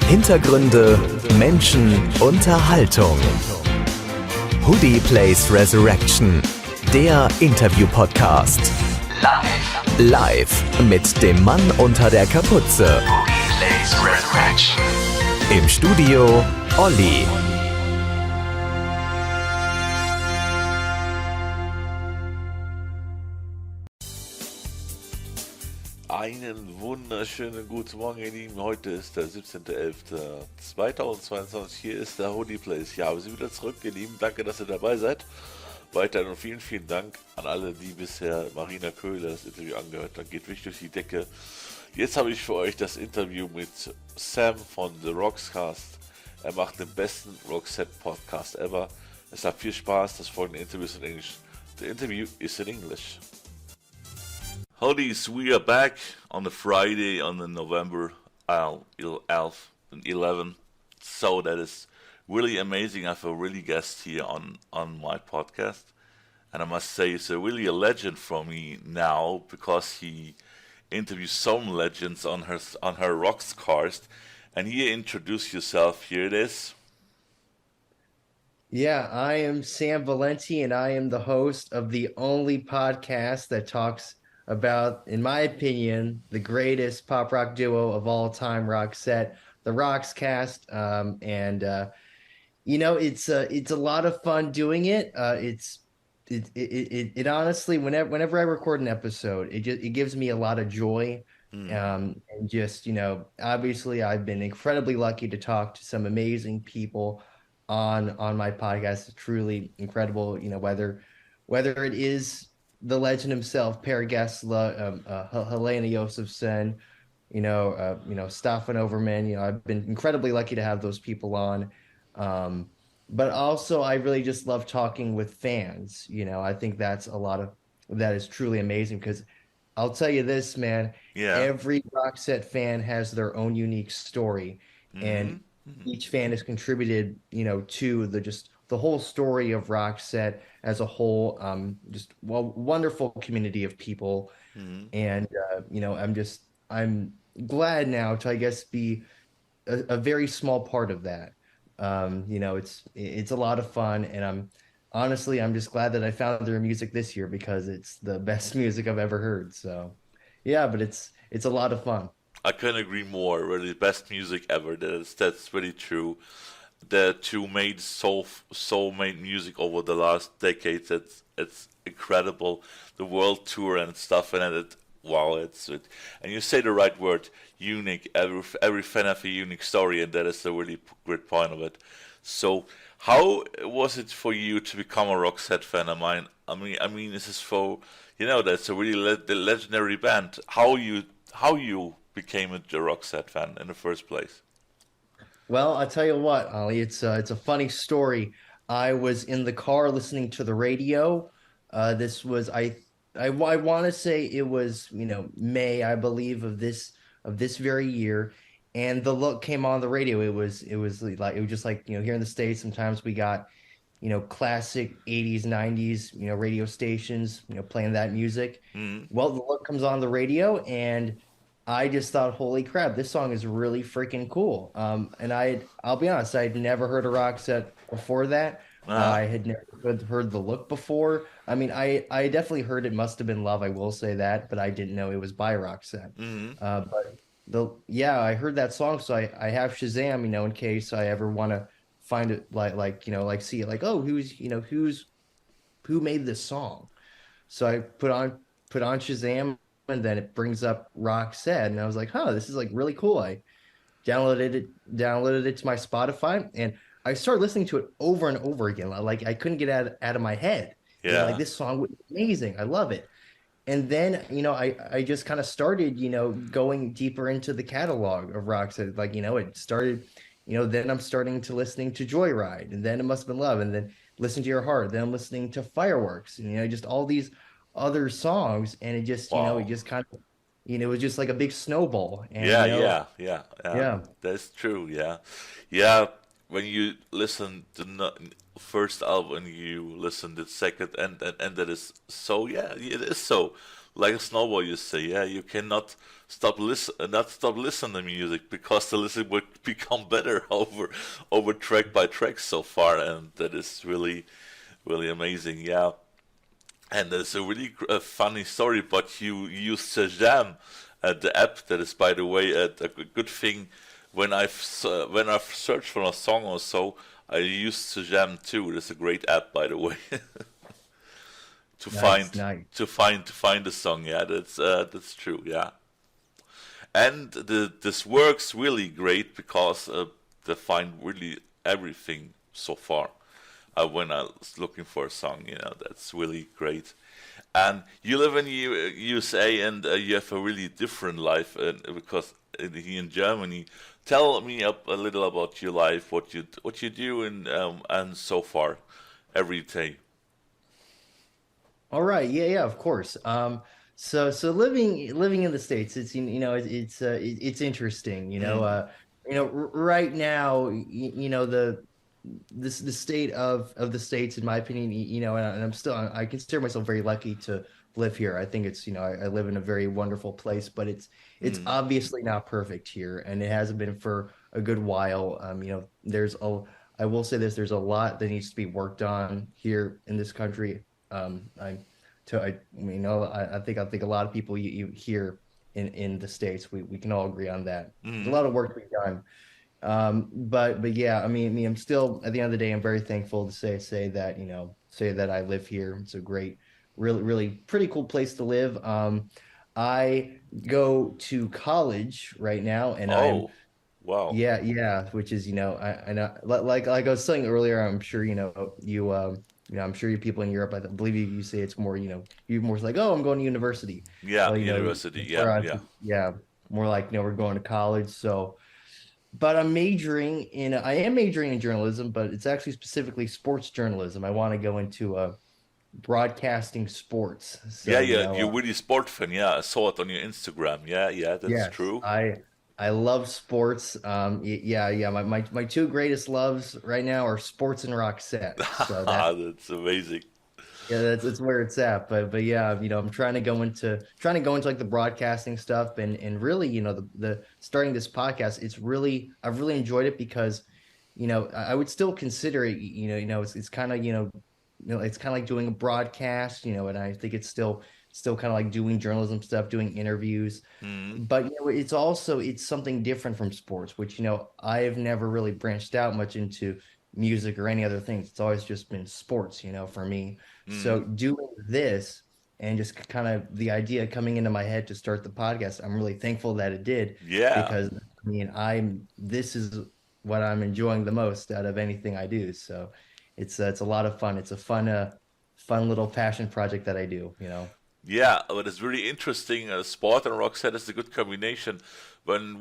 Hintergründe, Menschen, Unterhaltung. Hoodie Plays Resurrection, der Interview-Podcast. Live mit dem Mann unter der Kapuze. Hoodie Plays Resurrection. Im Studio Ollie. Einen wunderschönen guten Morgen, ihr Lieben. Heute ist der 17.11.2022. Hier ist der Hoodie Place. Ja, wir sind wieder zurück, ihr Lieben. Danke, dass ihr dabei seid. Weiterhin und vielen, vielen Dank an alle, die bisher Marina Köhler das Interview angehört haben. Geht wirklich durch die Decke. Jetzt habe ich für euch das Interview mit Sven von The Roxcast. Er macht den besten Roxette Podcast ever. Es hat viel Spaß. Das folgende Interview ist in Englisch. The interview is in English. Howdies, we are back on the Friday on the November 11th and 11th. So that is really amazing. I have a really guest here on my podcast. And I must say it's really a legend for me now because he interviews some legends on her Roxcast. And here, introduce yourself. Here it is. Yeah, I am Sam Valenti and I am the host of the only podcast that talks about, in my opinion, the greatest pop rock duo of all time, Roxette, the Roxcast. It's a lot of fun doing it. It honestly, whenever I record an episode, it gives me a lot of joy. And just, obviously I've been incredibly lucky to talk to some amazing people on my podcast. It's truly incredible, whether it is the legend himself, Gast, Helena Josefsson, Staffan Overman. I've been incredibly lucky to have those people on. But also, I really just love talking with fans. I think that is truly amazing because I'll tell you this, man. Yeah. Every Roxette fan has their own unique story, and each fan has contributed, to the whole story of Roxette as a whole. Wonderful community of people, and I'm glad now to, I guess, be a very small part of that. It's a lot of fun, and I'm just glad that I found their music this year because it's the best music I've ever heard. So, yeah, but it's a lot of fun. I couldn't agree more. Really, best music ever. That's really true. The two made made music over the last decades. It's incredible. The world tour and stuff, and and you say the right word, unique. Every fan has a unique story, and that is a really great point of it. So, how was it for you to become a Roxette fan? I mean, this is for that's a really legendary band. How you became a Roxette fan in the first place? Well, I'll tell you what, Ollie, it's a funny story. I was in the car listening to the radio. This was I want to say it was May, I believe, of this very year, and the Look came on the radio. It was just like here in the States sometimes we got classic 80s 90s radio stations playing that music. Well, the Look comes on the radio and I just thought, holy crap, this song is really freaking cool. And I'll be honest, I'd never heard of Roxette before that. I had never heard the Look before. I mean, I definitely heard It Must Have Been Love, I will say that, but I didn't know it was by Roxette. I heard that song, so I have Shazam, in case I ever want to find it, see it, who made this song. So I put on Shazam, and then it brings up Roxette, and I was like, this is really cool. I downloaded it to my Spotify, and I started listening to it over and over again. I couldn't get it out of my head. Yeah. This song was amazing. I love it. And then, I just kind of started, going deeper into the catalog of Roxette. It started, then I'm starting to listening to Joyride, and then It Must Have Been Love, and then Listen to Your Heart. Then I'm listening to Fireworks, and, just all these other songs, and it just it just kind of it was just like a big snowball. And, Yeah. Yeah. That's true. Yeah. When you listen to the first album, you listen to the second, and that is so. Yeah, it is so. like a snowball, you say, yeah, you cannot stop listening to music because the listen would become better over track by track so far, and that is really really amazing. Yeah, and there's a really funny story, but you use Shazam, the app that is, by the way, a good thing. When I've searched for a song or so, I use Shazam too. It's a great app, by the way, to Nice, find nice. to find a song. Yeah, that's true. Yeah, and this works really great because they find really everything so far. When I was looking for a song, that's really great. And you live in USA, and you have a really different life, because here in Germany. Tell me a little about your life, what you do, and so far every day. All right. Yeah, yeah, of course. So living in the States, it's interesting, Mm, right now, the state of the States, in my opinion, and I consider myself very lucky to live here. I think I live in a very wonderful place, but it's mm, obviously not perfect here, and it hasn't been for a good while. I will say this, there's a lot that needs to be worked on here in this country. I to I you know I think a lot of people you hear in the States, we can all agree on that. There's a mm. lot of work to be done. But yeah, I mean, I'm still, at the end of the day, I'm very thankful to say that I live here. It's a great, really, really pretty cool place to live. I go to college right now, and I'm Oh, wow. yeah, yeah, which is, I know, like I was saying earlier, I'm sure, I'm sure you people in Europe, I believe you say it's more, you're more like, oh, I'm going to university. Yeah, Well, university. Yeah, whereas, yeah. yeah, more like, we're going to college. So, but I am majoring in journalism, but it's actually specifically sports journalism. I want to go into broadcasting sports. Yeah, So, yeah. You're really sport fan. Yeah, I saw it on your Instagram. Yeah, yeah, that's yes, true. I love sports. Yeah, yeah. My two greatest loves right now are sports and Roxette. So That's amazing. yeah, that's where it's at. But yeah, I'm trying to go into like the broadcasting stuff, and really, the starting this podcast, I've really enjoyed it because, I would still consider it, it's kind of, it's kind of like doing a broadcast, and I think it's still kind of like doing journalism stuff, doing interviews. Mm, But it's something different from sports, which I've never really branched out much into music or any other things. It's always just been sports, for me. So mm. doing this, and just kind of the idea coming into my head to start the podcast, I'm really thankful that it did, Yeah, because I mean, I'm this is what I'm enjoying the most out of anything I do. So it's a lot of fun. It's a fun little passion project that I do. yeah. But it's really interesting. Sport and Roxette is a good combination. When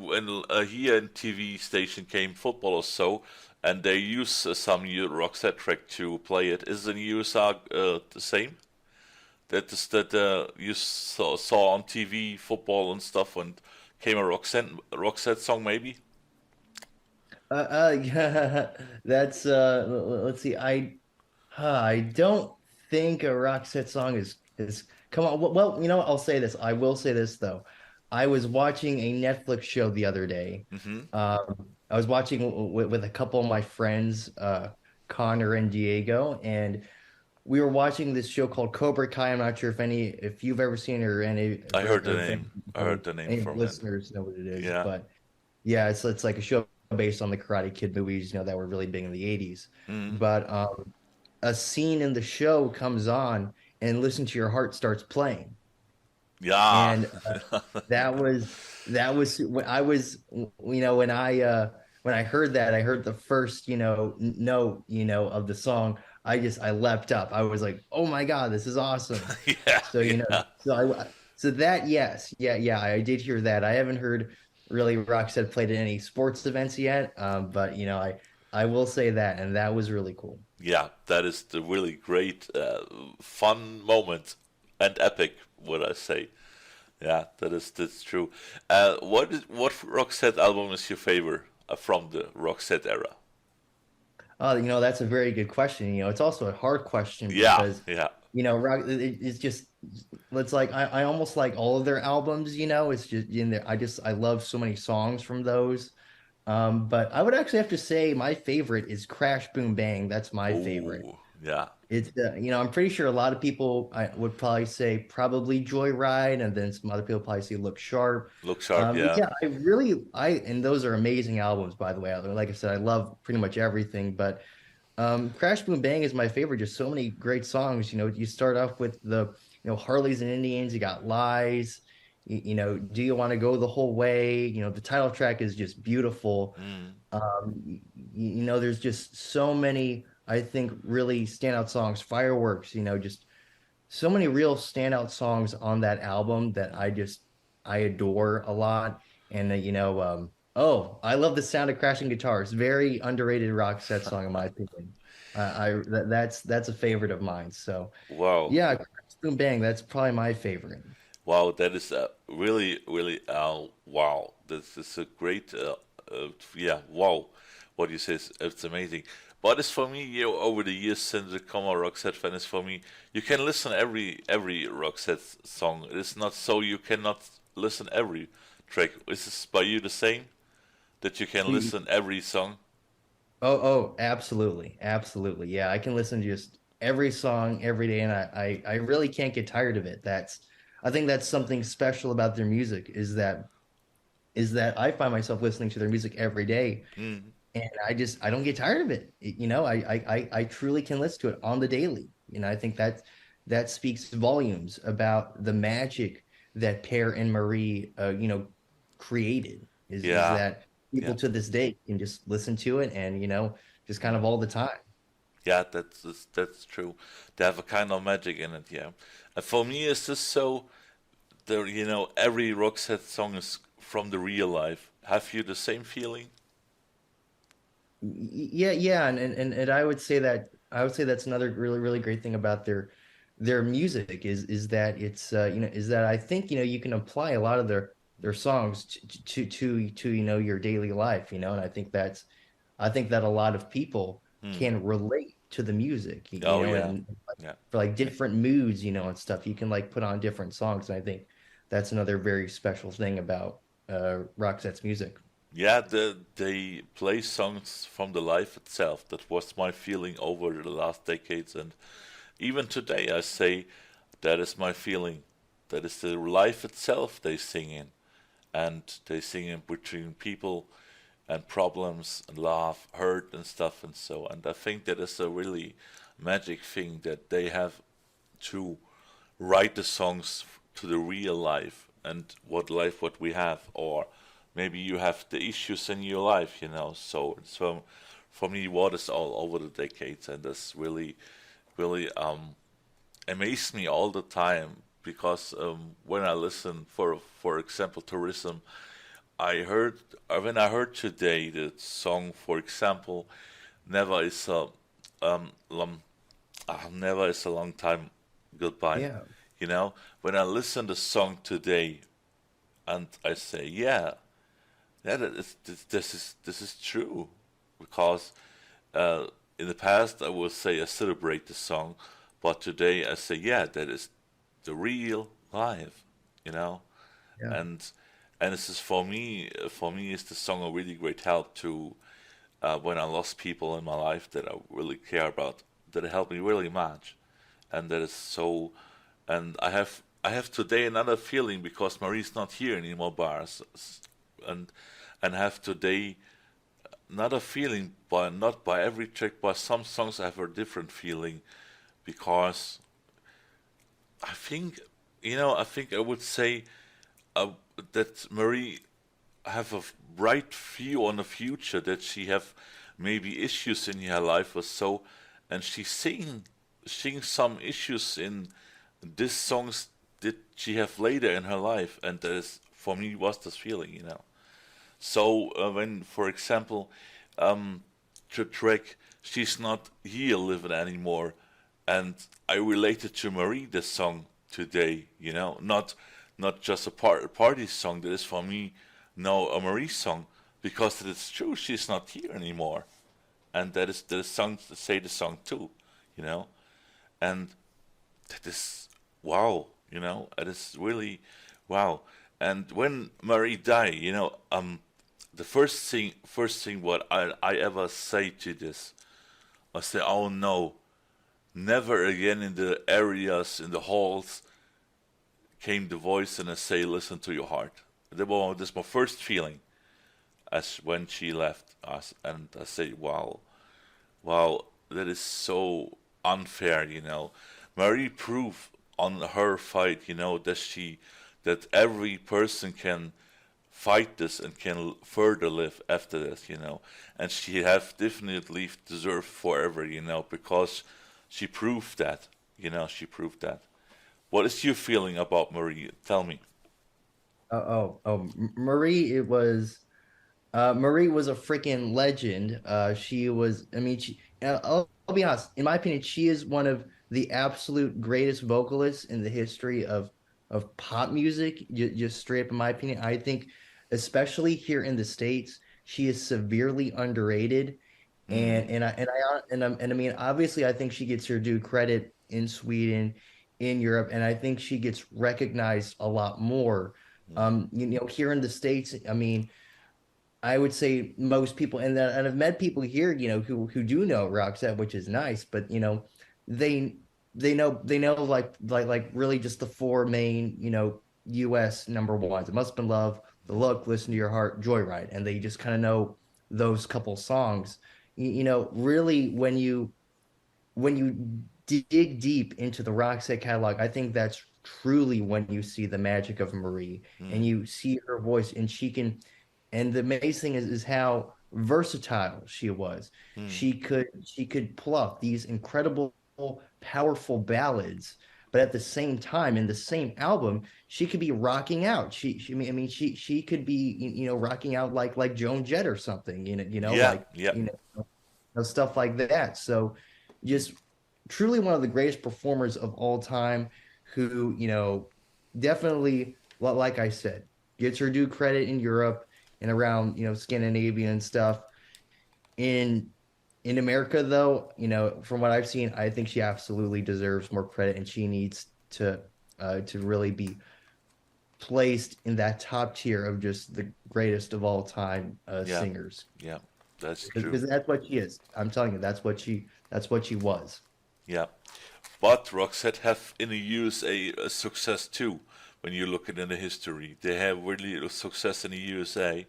here in TV station came football or so, and they use some new Roxette track to play it. Is in USA the same? That you saw on TV football and stuff, and came a Roxette song maybe. Yeah, let's see. I don't think a Roxette song is come on. Well, what, I'll say this. I will say this though. I was watching a Netflix show the other day. Mm-hmm. I was watching with a couple of my friends, Connor and Diego, and we were watching this show called Cobra Kai. I'm not sure if you've ever seen it, or I heard the or if name. I heard the name any from it. listeners know what it is, Yeah. but yeah, it's like a show based on the Karate Kid movies, that were really big in the 80s. Mm. But a scene in the show comes on, and Listen to Your Heart starts playing. Yeah. And that was when I was, when I heard that, I heard the first, note, of the song. I leapt up. I was like, "Oh my God, this is awesome." Yeah. So, Yeah. so that, yes, yeah, yeah, I did hear that. I haven't heard really Roxette played at any sports events yet. But I will say that, and that was really cool. Yeah. That is the really great, fun moment and epic. Would I say? Yeah, that's true. What Roxette album is your favorite from the Roxette era? That's a very good question. It's also a hard question Yeah. because Yeah. rock. It's just, it's like I almost like all of their albums. It's just I love so many songs from those. But I would actually have to say my favorite is Crash Boom Bang. That's my favorite. Oh, yeah. It's I'm pretty sure a lot of people I would probably say probably Joyride, and then some other people probably say Look Sharp. Look Sharp, But yeah. yeah, and those are amazing albums, by the way. Like I said, I love pretty much everything, but Crash Boom Bang is my favorite. Just so many great songs. You start off with the Harleys and Indians. You got Lies. Do you want to go the whole way? The title track is just beautiful. Mm. There's just so many, I think, really standout songs. Fireworks. Just so many real standout songs on that album that I adore a lot. And oh, I love the sound of crashing guitars. Very underrated Roxette song in my opinion. That's a favorite of mine. So Wow. yeah, Boom Bang, that's probably my favorite. Wow, that is really, really, wow. This is a great, yeah, wow. What you say is it's amazing. But it's for me, over the years since become a Roxette fan, is for me, you can listen every Roxette song. It is not so you cannot listen every track. Is this by you the same? That you can listen every song? Oh, absolutely. Absolutely. Yeah, I can listen to just every song every day, and I really can't get tired of it. I think that's something special about their music is that I find myself listening to their music every day, Mm. and I don't get tired of it. I truly can listen to it on the daily. I think that speaks volumes about the magic that Per and Marie created is Yeah, that yeah. people to this day can just listen to it and just kind of all the time. Yeah, that's true. They have a kind of magic in it, yeah. And for me, it's just so every Roxette song is from the real life. Have you the same feeling? Yeah, and I would say that's another really really great thing about their music is that it's is that I think you can apply a lot of their songs to your daily life, and I think that a lot of people Hmm. can relate to the music, Oh yeah, and yeah, for like different moods, and stuff. You can like put on different songs, and I think that's another very special thing about Roxette's music. yeah. They play songs from the life itself. That was my feeling over the last decades, and even today, I say that is my feeling. That is the life itself they sing in, and they sing in between people and problems and love, hurt and stuff and so. And I think that is a really magic thing that they have to write the songs to the real life and what we have, or maybe you have the issues in your life, So for me, what is all over the decades, and that's really, really amazed me all the time because when I listen, for example, tourism, I heard when I heard today the song, for example, "Never is a long, never is a long time goodbye." Yeah. When I listen to the song today, and I say, "Yeah, yeah, this is true," because uh, in the past I would say I celebrate the song, but today I say, "Yeah, that is the real life," you know Yeah. and this is for me is the song a really great help to when I lost people in my life that I really care about, that helped me really much, and that is so. And I have today another feeling because Marie's not here anymore, bars, and have today another feeling, but not by every track. By some songs I have a different feeling because I think I would say uh, that Marie have a bright view on the future, that she have maybe issues in her life or so, and she's seeing some issues in these songs that she have later in her life, and that is for me was this feeling. So when, for example, the track "She's Not Here Living Anymore," and I related to Marie this song today, not just a party song. That is for me now a Marie song because it is true she's not here anymore, and that is the song to say the song too, you know, and that is wow, it is really wow. And when Marie died, the first thing what I ever say to this, I say, oh no, never again in the areas, in the halls, came the voice and I say, listen to your heart. This my first feeling as when she left us, and I say, wow, that is so unfair, Marie proved on her fight, that every person can fight this and can further live after this, and she have definitely deserved forever, because she proved that, she proved that. What is your feeling about Marie? Tell me. Marie, Marie was a freaking legend. She was, I mean, I'll be honest, in my opinion, she is one of the absolute greatest vocalists in the history of pop music. Just straight up, in my opinion, I think, especially here in the States, she is severely underrated. Mm, And I mean, obviously, I think she gets her due credit in Sweden, in Europe, and I think she gets recognized a lot more. Here in the States, I mean, I would say most people, and I've met people here, who do know Roxette, which is nice, but they they know like really just the four main, U.S. number ones. It must have been Love, The Look, Listen to Your Heart, Joyride, and they just kind of know those couple songs. Really, when you dig deep into the Roxette catalog, I think that's truly when you see the magic of Marie and mm, you see her voice, and she can. And the amazing thing is how versatile she was. mm. She could pull off these incredible, powerful ballads, but at the same time, in the same album, she could be rocking out. I mean, she could be rocking out like Joan Jett or something. Yeah, Like yeah, stuff like that. So just truly one of the greatest performers of all time who, definitely, like I said, gets her due credit in Europe and around, Scandinavia and stuff. In in America, though, from what I've seen, I think she absolutely deserves more credit, and she needs to really be placed in that top tier of just the greatest of all time yeah, singers, yeah. That's true. because that's what she is. I'm telling you, that's what she was. Yeah. But Roxette have in the USA a success too. When you look at in the history, they have really a success in the USA,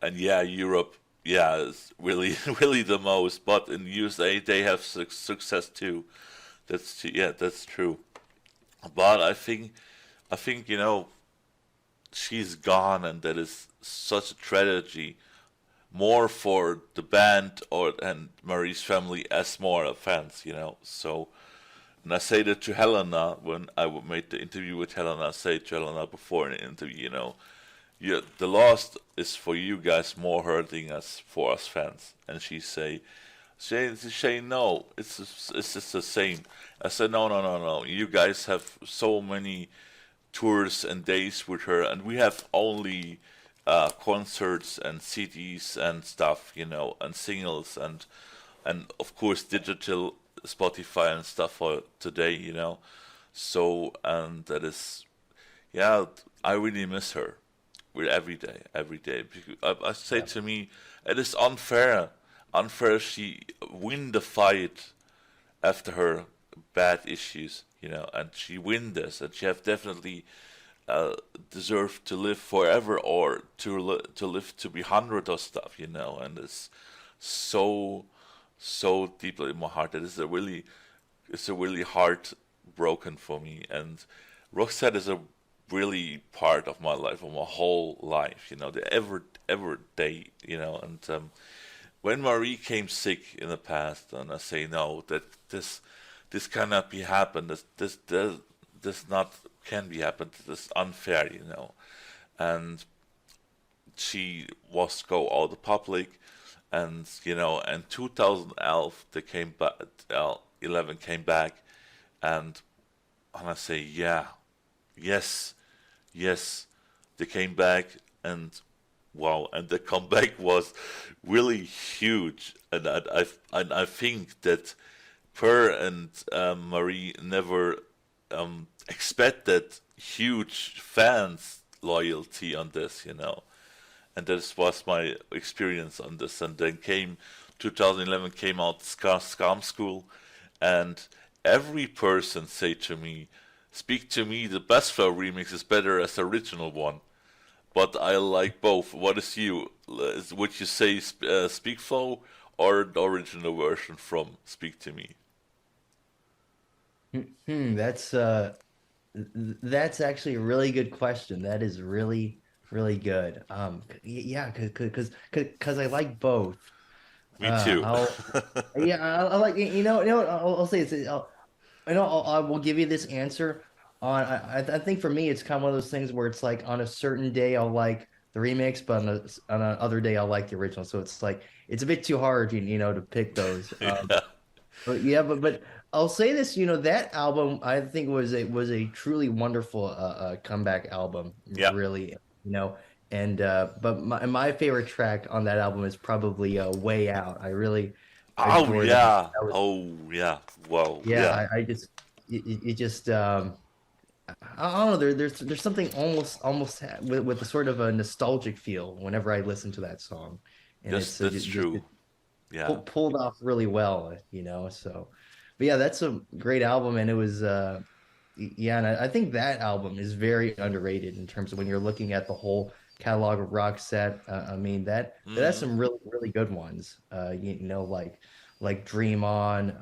and yeah, Europe, yeah, is really really the most. But in the USA, they have success too. Yeah, that's true. But I think she's gone, and that is such a tragedy. More for the band or and Marie's family as more fans, So, and I say that to Helena when made the interview with Helena. I say to Helena before an interview, the loss is for you guys more hurting us for us fans. And she say no, it's just the same. I said no. You guys have so many tours and days with her, and we have only concerts and CDs and stuff, and singles and of course digital Spotify and stuff for today, So and that is, yeah, I really miss her with every day. I say to me, it is unfair she win the fight after her bad issues, and she win this, and she have definitely deserved to live forever or to live to be 100 or stuff, and it's so so deeply in my heart that it's a really heart broken for me, and Roxette is a really part of my life, of my whole life, the ever day, and when Marie came sick in the past, and I say no, that this cannot be happened. This not can be happened. This is unfair, And she was go out the public, and 2011 they came back. 11 came back, and I say yeah, yes, yes, they came back, and wow, and the comeback was really huge, and I think that Per and Marie never expected huge fans loyalty on this, and this was my experience on this. And then 2011 came out Scam School, and every person say to me, "Speak to me, the best flow remix is better as the original one." But I like both. What is you? Would you say Speak Flow or the original version from Speak to Me? That's that's actually a really good question. That is really, really good. Yeah, because I like both. Me too. I'll yeah, I like what I'll say is I will give you this answer on I think for me it's kind of one of those things where it's like on a certain day I'll like the remix, but on another day I'll like the original. So it's like it's a bit too hard, to pick those. Yeah. But yeah, but I'll say this, that album I think was a truly wonderful comeback album, Yeah. really, and but my favorite track on that album is probably Way Out. I really Oh adore that. yeah. That was Oh yeah. Wow. Yeah. yeah, I just it just I don't know, there's something almost with a sort of a nostalgic feel whenever I listen to that song, and it's That's true. Yeah. pulled off really well, so but yeah, that's a great album, and it was yeah, and I think that album is very underrated in terms of when you're looking at the whole catalog of Roxette. I mean that has Hmm. some really really good ones. Like Dream On.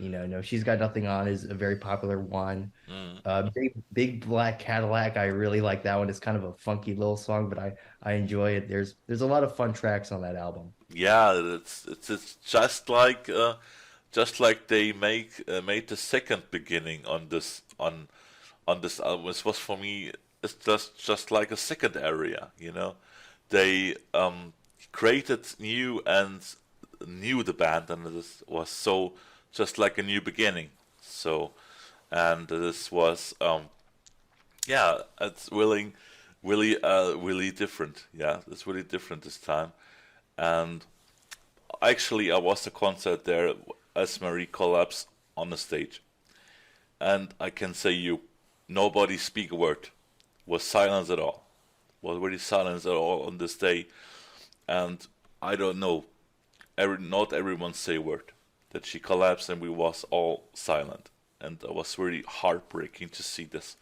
No, She's Got Nothing On is a very popular one. Hmm. Big Black Cadillac. I really like that one. It's kind of a funky little song, but I enjoy it. There's a lot of fun tracks on that album. Yeah. It's just like they made the second beginning on this album. It was for me. It's just like a second area. They created new and knew the band, and was so just like a new beginning. So, and this was yeah, it's really different. Yeah, it's really different this time. And actually, I was a concert there as Marie collapsed on the stage, and I can say nobody speak a word, was silence at all, was really silence at all on this day, and I don't know, not everyone say a word. That she collapsed and we was all silent, and it was really heartbreaking to see this.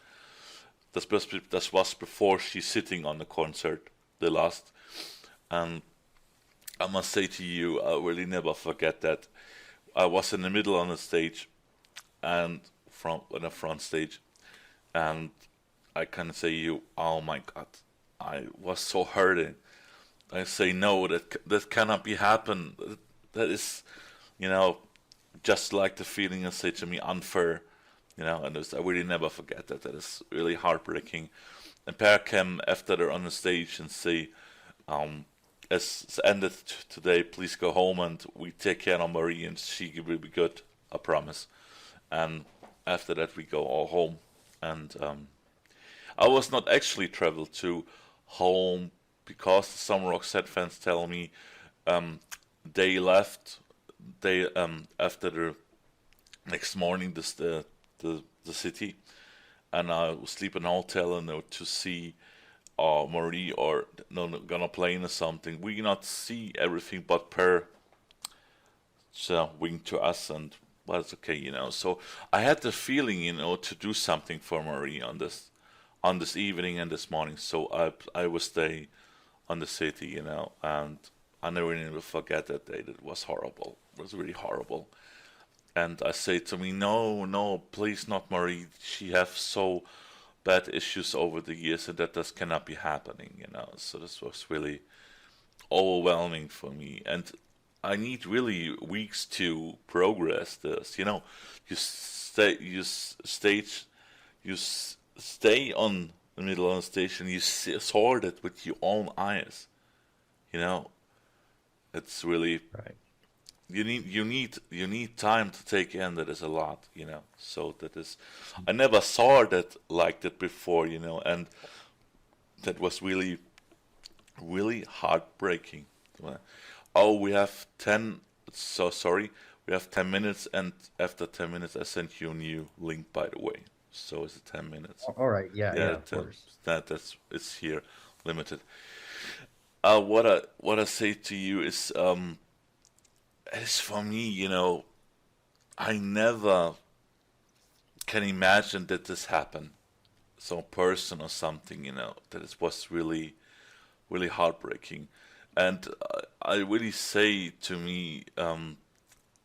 This was before she's sitting on the concert, the last, and I must say to you, I really never forget that. I was in the middle on the stage, and on the front stage, and I can say oh my God, I was so hurting. I say no, that cannot be happen. That is, you know, just like the feeling you say to me unfair, and I really never forget that. That is really heartbreaking. And Per came after they're on the stage and say, it's ended today, please go home and we take care of Marie and she will be good, I promise. And after that we go all home. And I was not actually traveled to home because some Roxette fans tell me they left after the next morning the city, and I was sleep in a hotel and to see Marie or no gonna plane or something. We not see everything but Per wing to us, and well, it's okay. So I had the feeling to do something for Marie on this evening and this morning. So I will stay on the city, and I never forget that day. It was horrible. It was really horrible. And I say to me, no, please not Marie. She have so bad issues over the years, and that cannot be happening. So this was really overwhelming for me, and I need really weeks to progress this. You stay on the middle of the station. You saw it with your own eyes. It's really Right. you need time to take in. That is a lot. So that is, I never saw that like that before. And that was really really heartbreaking. Oh, we have 10. So sorry, we have 10 minutes, and after 10 minutes, I sent you a new link. By the way, so it's 10 minutes. All right. Yeah. Yeah. Yeah, Of course. that's it's here limited. What I say to you is for me, I never can imagine that this happened. Some person or something, that it was really, really heartbreaking. And I really say to me,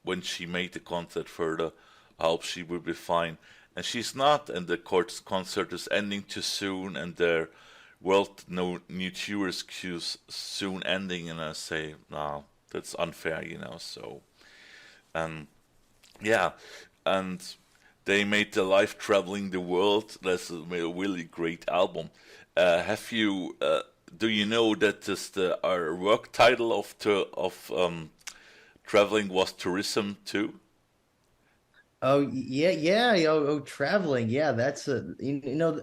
when she made the concert further, I hope she will be fine. And she's not, and the concert is ending too soon, and their world no new tours queues soon ending, and I say, no, that's unfair, So, and yeah, and they made the life traveling the world. That's a really great album. Have you? Do you know that this the our work title of traveling was tourism too? Oh yeah, yeah, traveling. Yeah, that's a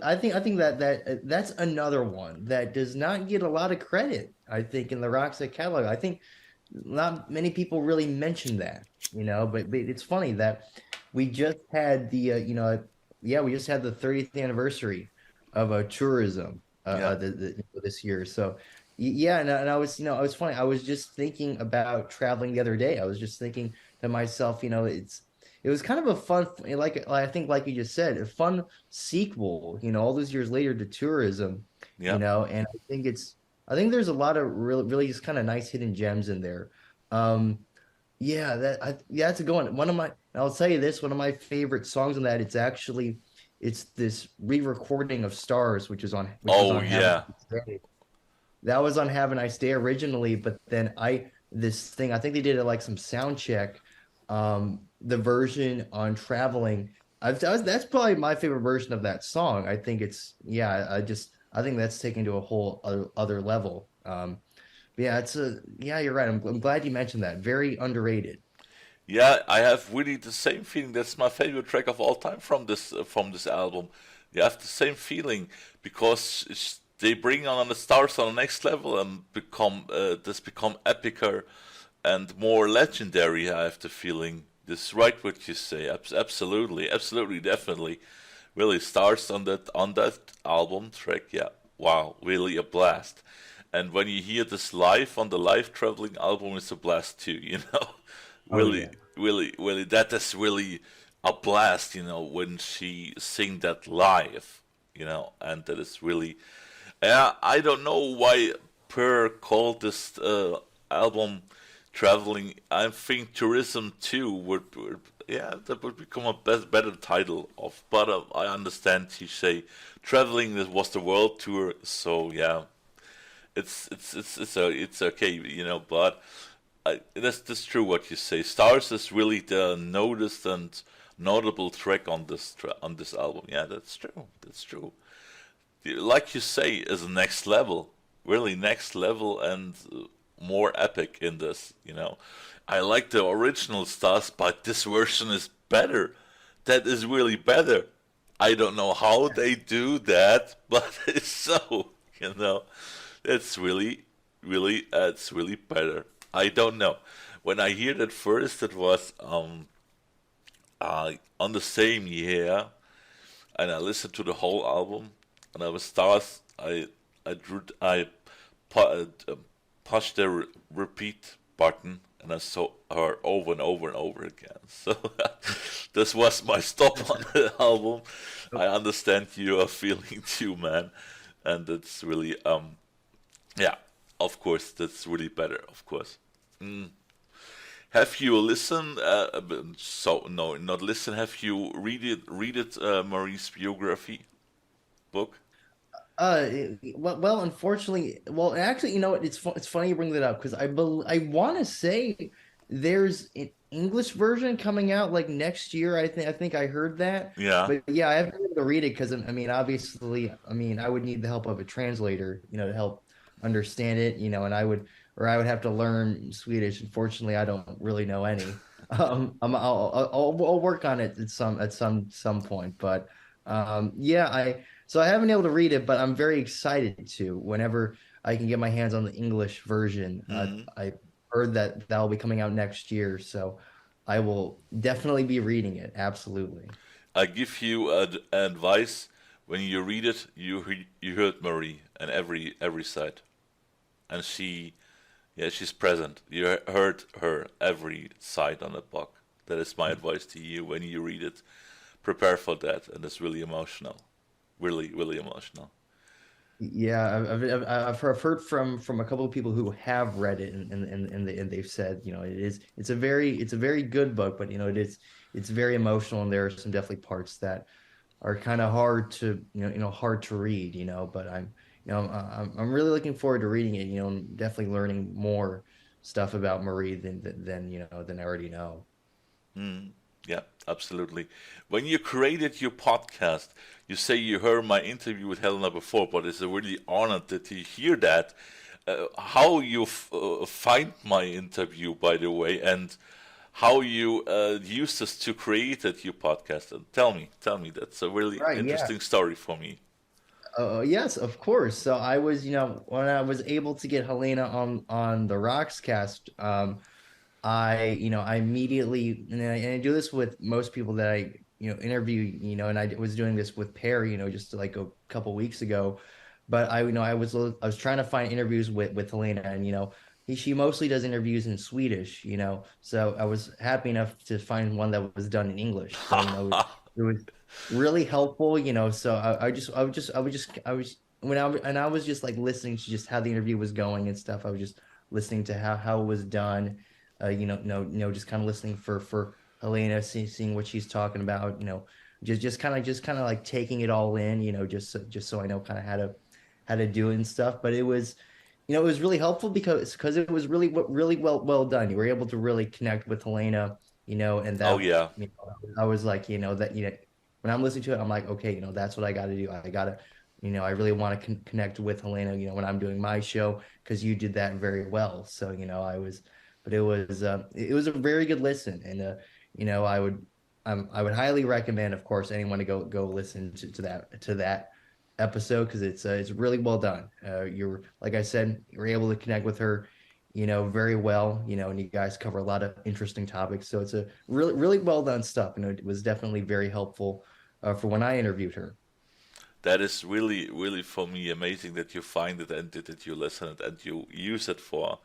I think that's another one that does not get a lot of credit. I think in the Roxette catalog, I think not many people really mention that, but it's funny that we just had we just had the 30th anniversary of tourism Yeah. this year. So yeah, and I was, I was funny. I was just thinking about traveling the other day. I was just thinking to myself, it was kind of a fun, I think, like you just said, a fun sequel, all those years later to tourism, Yeah. and I think there's a lot of really just kind of nice hidden gems in there. Um, yeah, that's a good one. I'll tell you this, one of my favorite songs on that, it's this re-recording of Stars, which was Oh on Have a yeah. Nice Day. That was on Have a Nice Day originally, but then I think they did it like some sound check. The version on Traveling, that's probably my favorite version of that song. I think I think that's taken to a whole other level. Yeah, you're right. I'm glad you mentioned that. Very underrated. Yeah, I have really the same feeling. That's my favorite track of all time from this album. You have the same feeling because they bring on the stars on the next level and become epicer and more legendary. I have the feeling. This is right what you say. Absolutely, absolutely, definitely. Really stars on that album track. Yeah, wow, really a blast. And when you hear this live on the live traveling album, it's a blast too. Oh Really, yeah. really, really, that is really a blast. When she sing that live. And that is really. Yeah, I don't know why Per called this album traveling. I think tourism too yeah, that would become a better title of. But I understand he say traveling was the world tour. So yeah, it's okay, But that's true what you say. Stars is really the noticed and notable track on this album. Yeah, that's true. That's true. Like you say, is next level, really next level and more epic in this. I like the original Stars, but this version is better. That is really better. I don't know how they do that, but it's so. You know. It's really, really, it's really better. I don't know. When I heard it first, it was on the same year, and I listened to the whole album, and I was stars. I pushed the repeat button, and I saw her over and over and over again. So this was my stop on the album. I understand you are feeling too, man, and it's really yeah, of course, that's really better, of course. Mm. Have you listened? So no, not listen. Have you read it, Marie's biography book? Unfortunately, actually, what? It's funny you bring that up because I want to say there's an English version coming out like next year. I think I heard that, Yeah. but yeah, I haven't been able to read it because obviously, I would need the help of a translator, to help understand it, and I would have to learn Swedish. Unfortunately, I don't really know any. I'll work on it at some point, but yeah, I haven't been able to read it, but I'm very excited to whenever I can get my hands on the English version. Hmm. I heard that that'll be coming out next year, so I will definitely be reading it. Absolutely. I give you advice. When you read it, you heard Marie and every side, and she's present. You heard her every side on the book. That is my advice to you. When you read it, prepare for that, and it's really emotional, really emotional. Yeah, I've heard from a couple of people who have read it, and they've said, it's a very good book, but it's very emotional, and there are some definitely parts that are kind of hard to hard to read, but I'm really looking forward to reading it, and definitely learning more stuff about Marie than I already know. Mm, yeah, absolutely. When you created your podcast, you say you heard my interview with Helena before, but it's a really honor to hear that. How you find my interview, by the way, and how you used this to create your podcast. And tell me. That's a really Right, yeah. interesting story for me. Yes, of course. So I was, when I was able to get Helena on the Roxcast, I immediately, and I do this with most people that I, interview, and I was doing this with Perry, just like a couple weeks ago. But I was trying to find interviews with Helena, and she mostly does interviews in Swedish, so I was happy enough to find one that was done in English. So it was really helpful, so I was and I was just like listening to just how the interview was going and stuff. I was just listening to how it was done, just kind of listening for Helena, seeing what she's talking about, just kind of like taking it all in, just so I know kind of how to do it and stuff. But it was, it was really helpful because it was really well done. You were able to really connect with Helena, and Oh that, yeah, I was like, that, when I'm listening to it, I'm like, okay, that's what I got to do. I gotta, I really want to connect with Helena, when I'm doing my show, because you did that very well. So, but it was a very good listen, and I would, I would highly recommend, of course, anyone to go listen to that episode, because it's really well done. You're, like I said, you're able to connect with her, very well, and you guys cover a lot of interesting topics. So it's a really well done stuff. It was definitely very helpful for when I interviewed her. that is really for me amazing that you find it and that you listen it and you use it for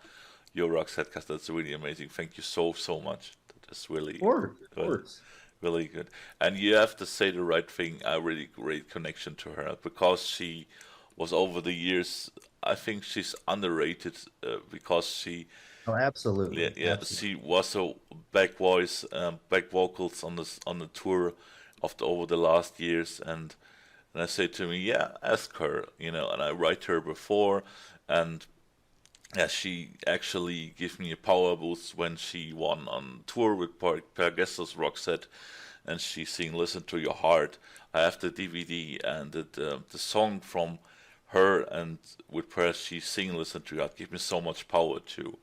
your Roxette cast. That's really amazing. Thank you so much. That is really Of good. course. Really good. And you have to say the right thing. A really great connection to her because she was over the years. I think she's underrated because Oh, absolutely, yeah, absolutely. she was a back voice, back vocals on the tour of over the last years. And I say to me, yeah, ask her, And I write her before, and yeah, she actually gave me a power boost when she won on tour with Per Gessler's Roxette, and she sing "Listen to Your Heart." I have the DVD and the song from her and with Per she sing "Listen to Your Heart" gave me so much power to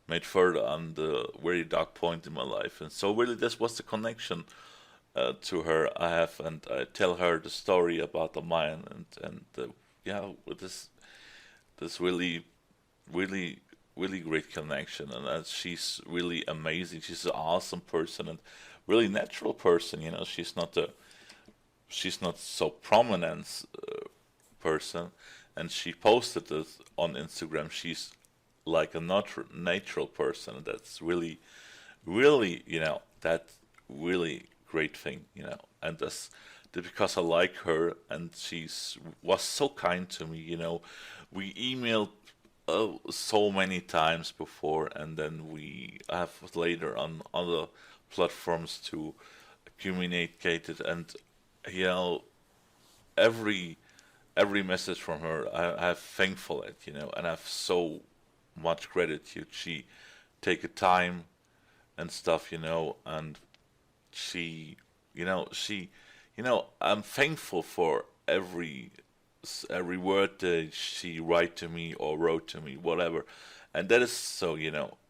made further on the very dark point in my life, and so really this was the connection to her I have, and I tell her the story about the Mayan and yeah, with this really great connection, and she's really amazing. She's an awesome person and really natural person. She's not so prominent person, and she posted this on Instagram. She's like a natural person, and that's really that really great thing, and that's because I like her, and she's was so kind to me. We emailed so many times before, and then we have later on other platforms to communicate it, and you know every every message from her I have thankful it, and I have so much gratitude. She take a time and stuff, and she, I'm thankful for every word that she write to me or wrote to me, whatever. And that is so,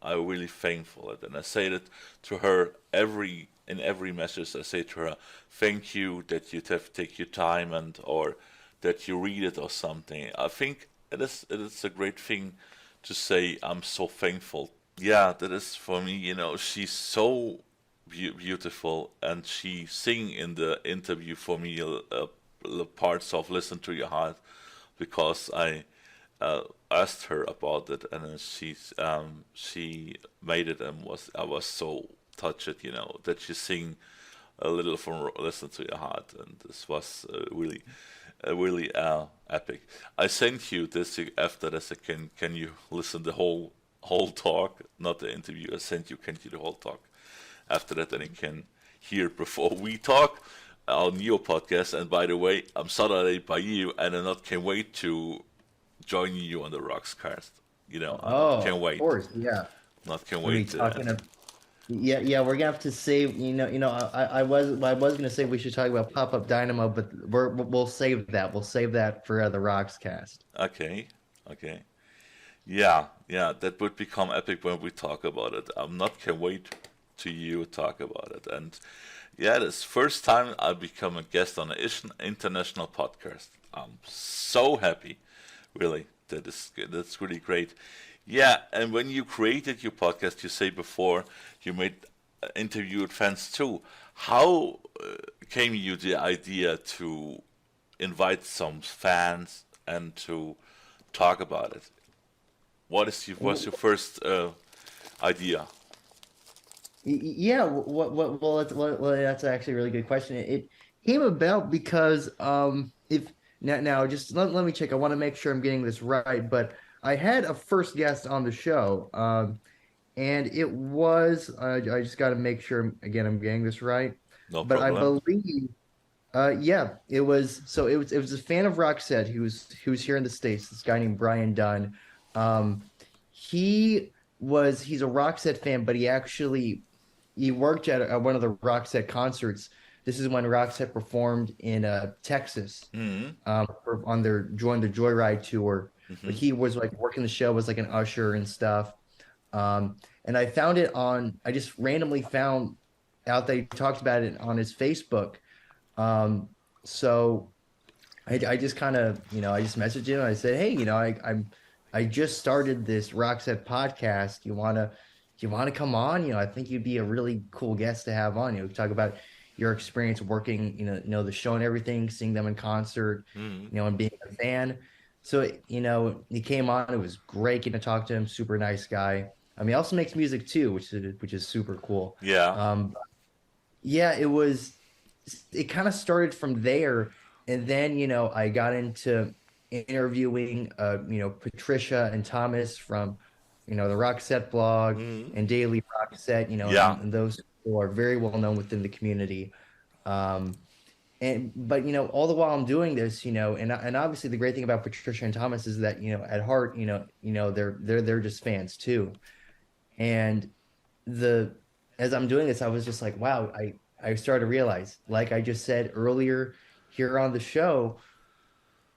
I'm really thankful it. And I say that to her in every message. I say to her, thank you that you have take your time and or that you read it or something. I think it is a great thing to say I'm so thankful. Yeah, that is for me, she's so beautiful, and she sing in the interview for me parts of "Listen to Your Heart" because I asked her about it, and then she made it, and I was so touched, that she sing a little from "Listen to Your Heart," and this was really epic. I sent you this after this. Can you listen the whole talk, not the interview? I sent you can you the whole talk after that, and you can hear before we talk on your podcast. And by the way, I'm Saturday by you, and I not can wait to join you on the Roxcast. I not Oh, can of wait. course, yeah. Not can Are we wait. talking of, yeah, we're gonna have to save, I was gonna say we should talk about Pop-Up Dynamo, but we'll save that. We'll save that for the Roxcast. Okay, okay. Yeah, yeah, that would become epic when we talk about it. I'm not can wait to you talk about it. And yeah, this first time I become a guest on an international podcast. I'm so happy, really. That's really great. Yeah, and when you created your podcast, you say before you made interviewed fans too. How came you the idea to invite some fans and to talk about it? What's your first idea? Yeah, well, that's actually a really good question. It came about because if now just let me check. I want to make sure I'm getting this right, but I had a first guest on the show, and it was I just got to make sure again I'm getting this right, No but I problem. believe yeah, it was a fan of Roxette who's here in the States, this guy named Brian Dunn. Um, he's a Roxette fan, but he worked at one of the Roxette concerts. This is when Roxette performed in Texas Hmm. on their Join the Joyride tour. But Hmm. he was like working the show, was like an usher and stuff. And I found it I just randomly found out that he talked about it on his Facebook. So I just kind of, I just messaged him. I said, hey, I just started this Roxette podcast. You want to come on? I think you'd be a really cool guest to have on. Talk about your experience working, the show and everything, seeing them in concert, Hmm. and being a fan. So, he came on. It was great getting to talk to him. Super nice guy. I mean, he also makes music too, which is super cool. Yeah. Um, yeah, it kind of started from there. And then, I got into interviewing, Patricia and Thomas from, the Roxette blog Hmm. and Daily Roxette, Yeah. and those people are very well known within the community. Um, but, all the while I'm doing this, and obviously the great thing about Patricia and Thomas is that, at heart, they're just fans too. And the as I'm doing this, I was just like, wow, I started to realize, like I just said earlier here on the show,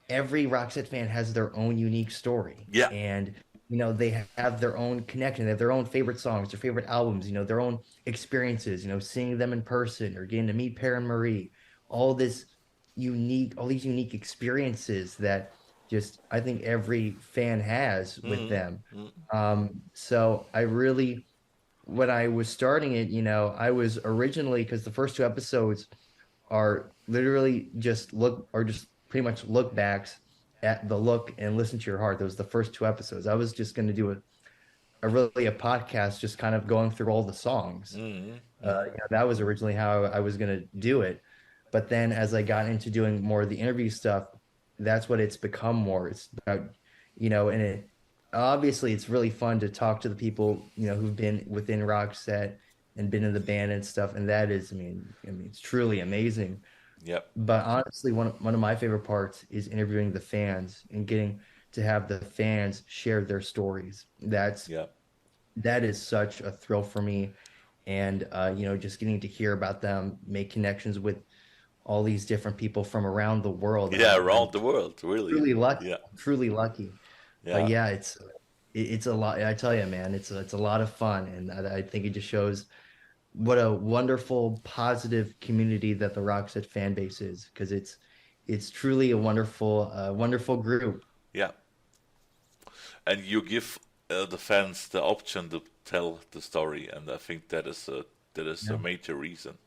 every Roxette fan has their own unique story. Yeah. And they have their own connection, they have their own favorite songs, their favorite albums, their own experiences, seeing them in person or getting to meet Per and Marie, all these unique experiences that just I think every fan has with Hmm. them. So I really when I was starting it, I was originally because the first two episodes are literally just pretty much look backs at the look and listen to your heart. Those the first two episodes. I was just going to do a podcast, just kind of going through all the songs. Hmm. Hmm. That was originally how I was going to do it. But then as I got into doing more of the interview stuff, that's what it's become more. It's about, and it obviously it's really fun to talk to the people, who've been within Roxette and been in the band and stuff. And that is, I mean, it's truly amazing. Yep. But honestly, one of my favorite parts is interviewing the fans and getting to have the fans share their stories. Yep. That is such a thrill for me. And just getting to hear about them, make connections with all these different people from around the world. Yeah. I'm Around the world, really. truly lucky. Yeah. Truly lucky. But Yeah. yeah, it's a lot. I tell you, man, it's a lot of fun, and I think it just shows what a wonderful, positive community that the Roxette fan base is, because it's truly a wonderful group. Yeah. And you give the fans the option to tell the story, and I think that is that is a Yeah. major reason,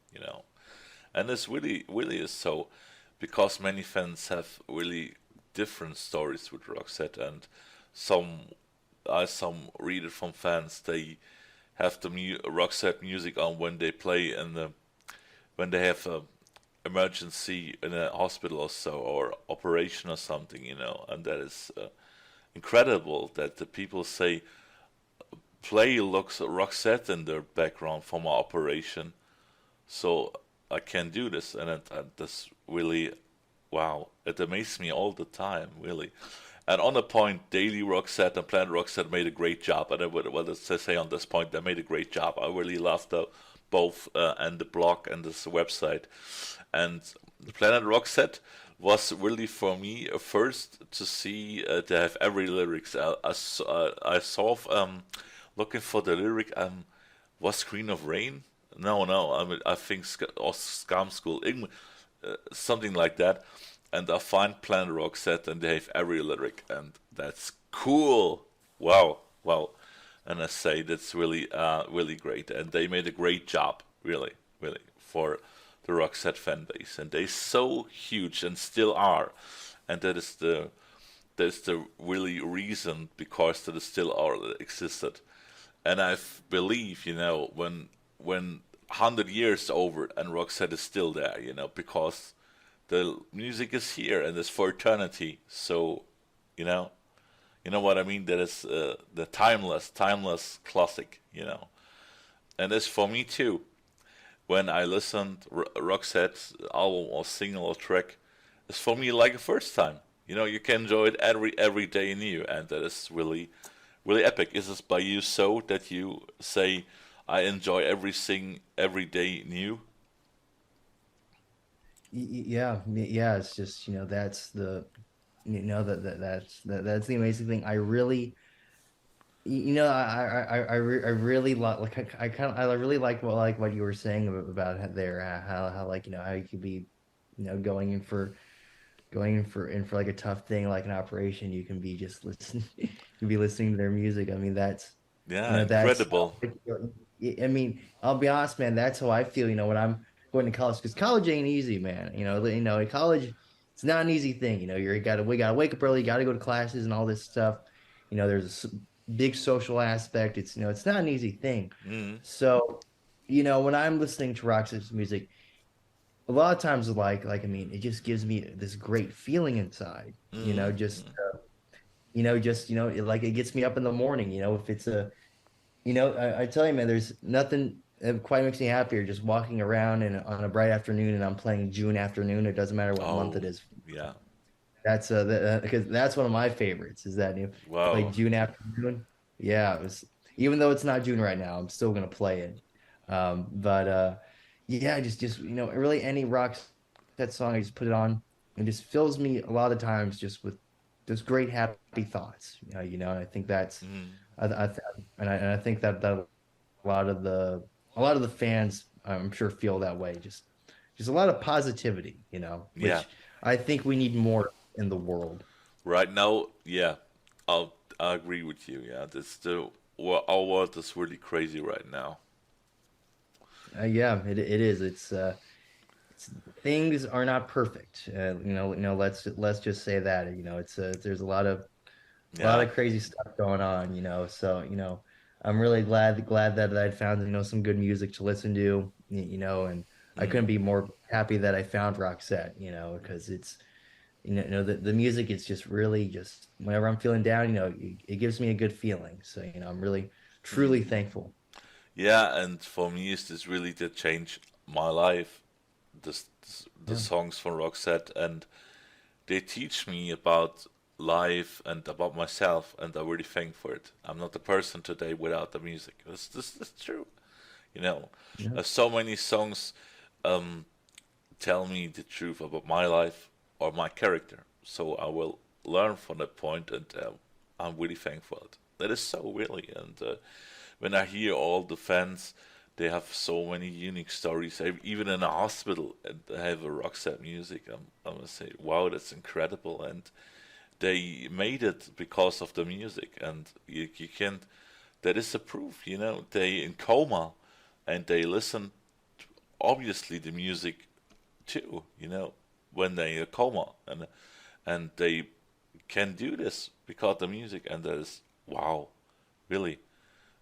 and this really is so, because many fans have really different stories with Roxette, and some some read it from fans. They have the Roxette music on when they play in the when they have a emergency in a hospital or so, or operation or something, and that is incredible that the people say play looks Roxette in their background for my operation, so I can do this, and that's really wow. It amazes me all the time, really. And on the point, Daily Roxette and Planet Roxette made a great job. And I would well, let's just say on this point, they made a great job. I really loved both and the blog and this website. And the Planet Roxette was really for me a first to see to have every lyrics. I saw looking for the lyric. Was Screen of Rain? No. I mean, I think or Scam School, something like that. And I find Planet Roxette, and they have every lyric, and that's cool. Wow. And I say that's really great, and they made a great job, really, for the Roxette fan base, and they're so huge and still are, and that's the really reason because that is still are existed, and I believe when 100 years over and Roxette is still there, because the music is here and it's for eternity. So, you know what I mean. That is the timeless classic. And it's for me too. When I listened Roxette's album or single or track, it's for me like a first time. You can enjoy it every day new, and that is really epic. Is this by you so that you say I enjoy everything every day new? Yeah, it's just that's the that's the amazing thing. I really I really like I really like what you were saying about there, how like how you could be going in for like a tough thing like an operation. You can be just listening you can be listening to their music. I mean, Yeah, that's incredible. I mean, I'll be honest, man, that's how I feel, when I'm going to college, because college ain't easy, man. In college, it's not an easy thing. We gotta wake up early, you gotta go to classes and all this stuff. There's a big social aspect. It's not an easy thing. Mm, So, when I'm listening to Rox's music, a lot of times, I mean, it just gives me this great feeling inside. mm, Just it gets me up in the morning. If it's I tell you, man, there's nothing that quite makes me happier just walking around and on a bright afternoon and I'm playing June Afternoon. It doesn't matter what month it oh, is. yeah. Because that's one of my favorites is that play Wow. June Afternoon. Yeah, even though it's not June right now, I'm still gonna play it. But yeah, just really any rock that song, I just put it on and just fills me a lot of times just with just great happy thoughts. And I think that's Mm, I and I think that a lot of the a lot of the fans, I'm sure, feel that way. Just a lot of positivity, yeah. which I think we need more in the world. Right now, yeah. I agree with you. Yeah, our world is really crazy right now. Yeah, it is. Things are not perfect. Let's just say that. There's a lot Yeah. of crazy stuff going on. So I'm really glad that I found some good music to listen to. And I couldn't Mm, be more happy that I found Roxette. Because it's the music is just really just whenever I'm feeling down, it gives me a good feeling. So I'm really truly mm. thankful. Yeah, and for me, is this really did change my life. The Yeah. songs from Roxette, and they teach me about life and about myself, and I really thank for it. I'm not the person today without the music. That's true. You know, Yeah. so many songs um, tell me the truth about my life or my character. So I will learn from that point, and I'm really thankful. That is so really, and when I hear all the fans, they have so many unique stories. Even in a hospital, and they have a Roxette music. I'm gonna say, wow, that's incredible, and they made it because of the music, and you can't. That is the proof. They in coma. and they listen obviously the music too, when they're in a coma, and they can do this because the music, and that is wow, really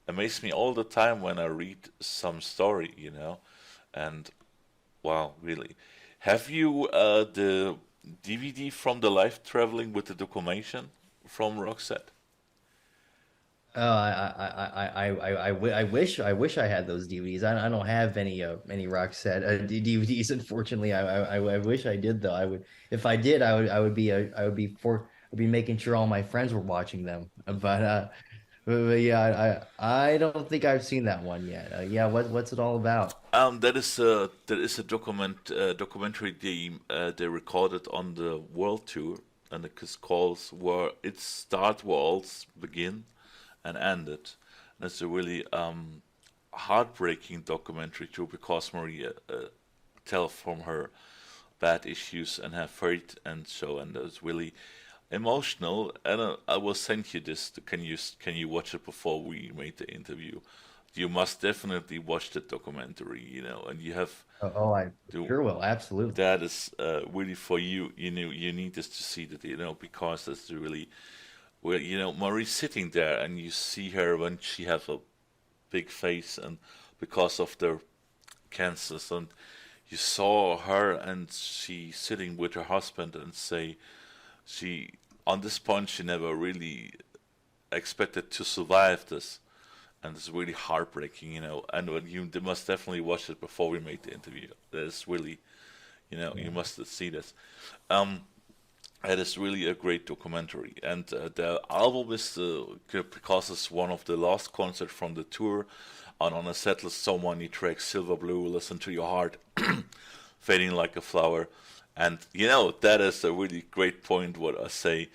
amazes me all the time when I read some story, and wow, really. Have you the DVD from the live traveling with the documentation from Roxette? I wish I had those DVDs. I don't have any Roxette DVDs. Unfortunately, I wish I did though. I would if I did. I would be making sure all my friends were watching them. But yeah, I don't think I've seen that one yet. Yeah, what's it all about? That is a documentary they recorded on the world tour, and it calls where its start worlds begin and ended. And it's a really heartbreaking documentary too, because Maria tell from her bad issues and her fate and so, and it's really emotional. And I will send you this. Can you watch it before we made the interview? You must definitely watch the documentary, and you have I to. sure will. Absolutely. That is really for you. You need this to see that, because that's really where Marie's sitting there, and you see her when she has a big face, and because of the cancers, and you saw her, and she sitting with her husband, and say she on this point she never really expected to survive this, and it's really heartbreaking, and when you they must definitely watch it before we make the interview. That's really, you Yeah. must see this. um it is really a great documentary, and the album is because it's one of the last concerts from the tour, and on a set list so many tracks: Silver Blue, Listen to Your Heart, Fading Like a Flower, and that is a really great point. What I say,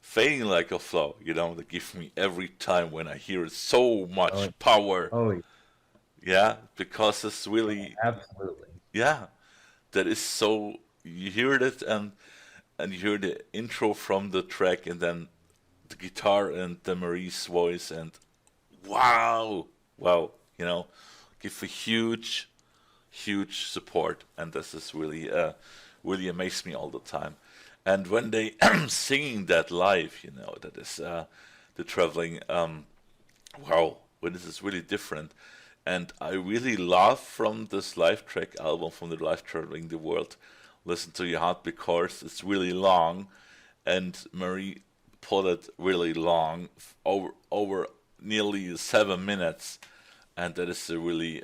Fading Like a Flower, they give me every time when I hear it so Oh, much power, oh, yeah, because it's really, absolutely. yeah, that is so. You hear it, and you hear the intro from the track, and then the guitar and the Marie's voice, and wow, wow, give a huge, huge support, and this is really, really amazed me all the time. And when they singing that live, that is the traveling, wow, when this is really different. And I really love from this live track album, from the live traveling the world, Listen to Your Heart, because it's really long, and Marie put it really long, over nearly 7 minutes, and that is a really,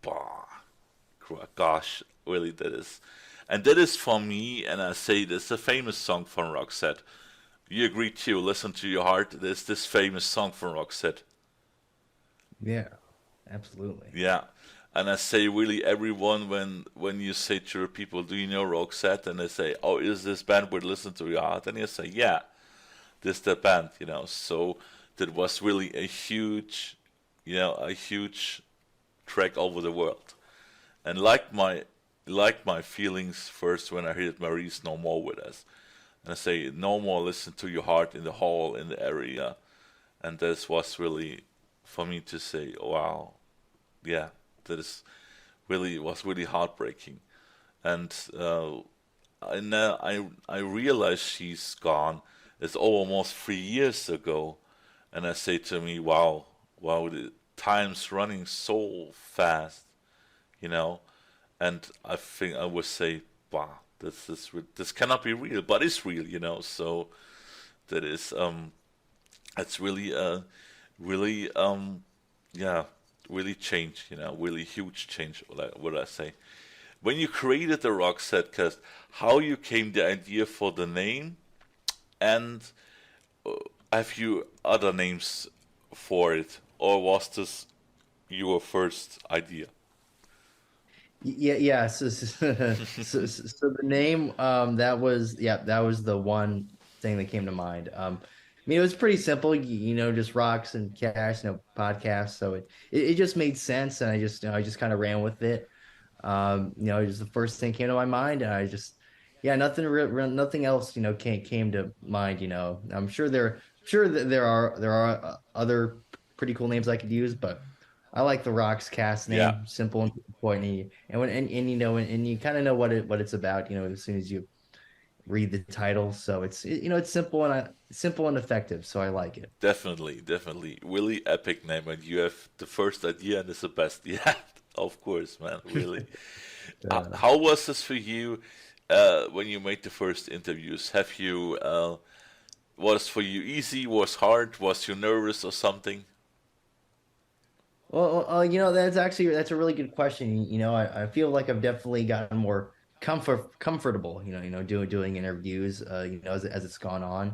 bah, gosh, really that is, and that is for me. And I say this a famous song from Roxette. You agree too? Listen to Your Heart. There's this famous song from Roxette. Yeah, absolutely. Yeah. And I say really everyone, when you say to the people, do you know Roxette? And they say, oh, is this band would Listen to Your Heart? And you say, yeah, this the band, So that was really a huge track over the world. And like my feelings first when I heard Marie's No More with us. And I say, no more Listen to Your Heart in the hall, in the area. And this was really for me to say, wow, yeah, that is really was really heartbreaking. And I realized she's gone. It's almost 3 years ago, and I say to me, wow, wow, the time's running so fast, you know. And I think I would say, wow, this cannot be real, but it's real, So that is it's really really yeah, really change, really huge change. What I say. When you created the Roxette cast, how you came the idea for the name, and uh, have you other names for it, or was this your first idea? Yeah, yeah. So the name, that was the one thing that came to mind. I mean, it was pretty simple, just rocks and cash, podcast. So it just made sense, and I just kind of ran with it. It was the first thing came to my mind, and yeah, nothing else, came to mind. I'm sure there that there are other pretty cool names I could use, but I like the Roxcast Yeah, name, simple and to the point, and you know, and you kind of know what it's about, you know, as soon as you read the title. So you know, it's simple and effective. So I like it. definitely, definitely. Really epic name, and you have the first idea, and it's the best. Yeah, of course, man. Really. Uh, How was this for you when you made the first interviews? Have you was for you easy? Was hard? Was you nervous or something? you know, that's a really good question. You know, I feel like I've definitely gotten more comfortable. Doing interviews. You know, as it's gone on.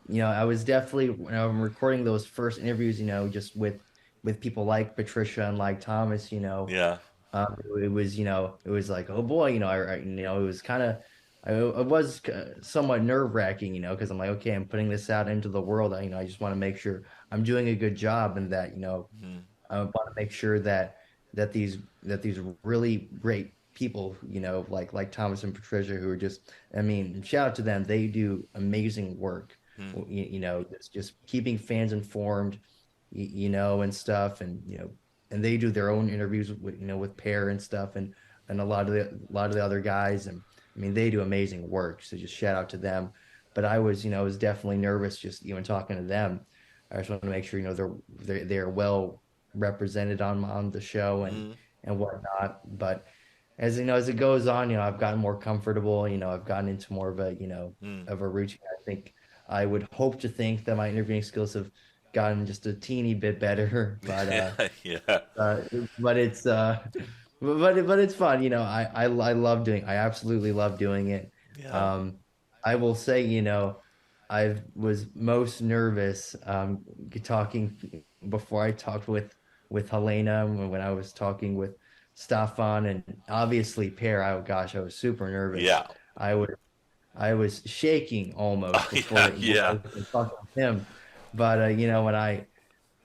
You know, I was definitely when I'm recording those first interviews. You know, just with people like Patricia and like Thomas. You know, Yeah. it was it was like, oh boy, it was kind of. It was somewhat nerve-wracking, you know, because I'm like, okay, I'm putting this out into the world. I just want to make sure I'm doing a good job and that, Mhm. I want to make sure that these really great people, like Thomas and Patricia, who are just, I mean, shout out to them. They do amazing work. Mhm. It's just keeping fans informed, and stuff, and they do their own interviews with Pear and stuff, and a lot of the other guys, and I mean, they do amazing work. So just shout out to them. But I was definitely nervous just even talking to them. I just want to make sure they're well represented on the show Mhm. and whatnot. But as it goes on, I've gotten more comfortable. I've gotten into more of a Mhm. of a routine. I think I would hope to think that my interviewing skills have gotten just a teeny bit better, but Yeah. Yeah. uh, but it's but it's fun. I love doing. I absolutely love doing it. Yeah. Um, I will say, I was most nervous talking before I talked with Helena when I was talking with Stefan and obviously Pear. Oh gosh, I was super nervous. Yeah. I was I was shaking almost Yeah. before I Yeah. even talked with him. But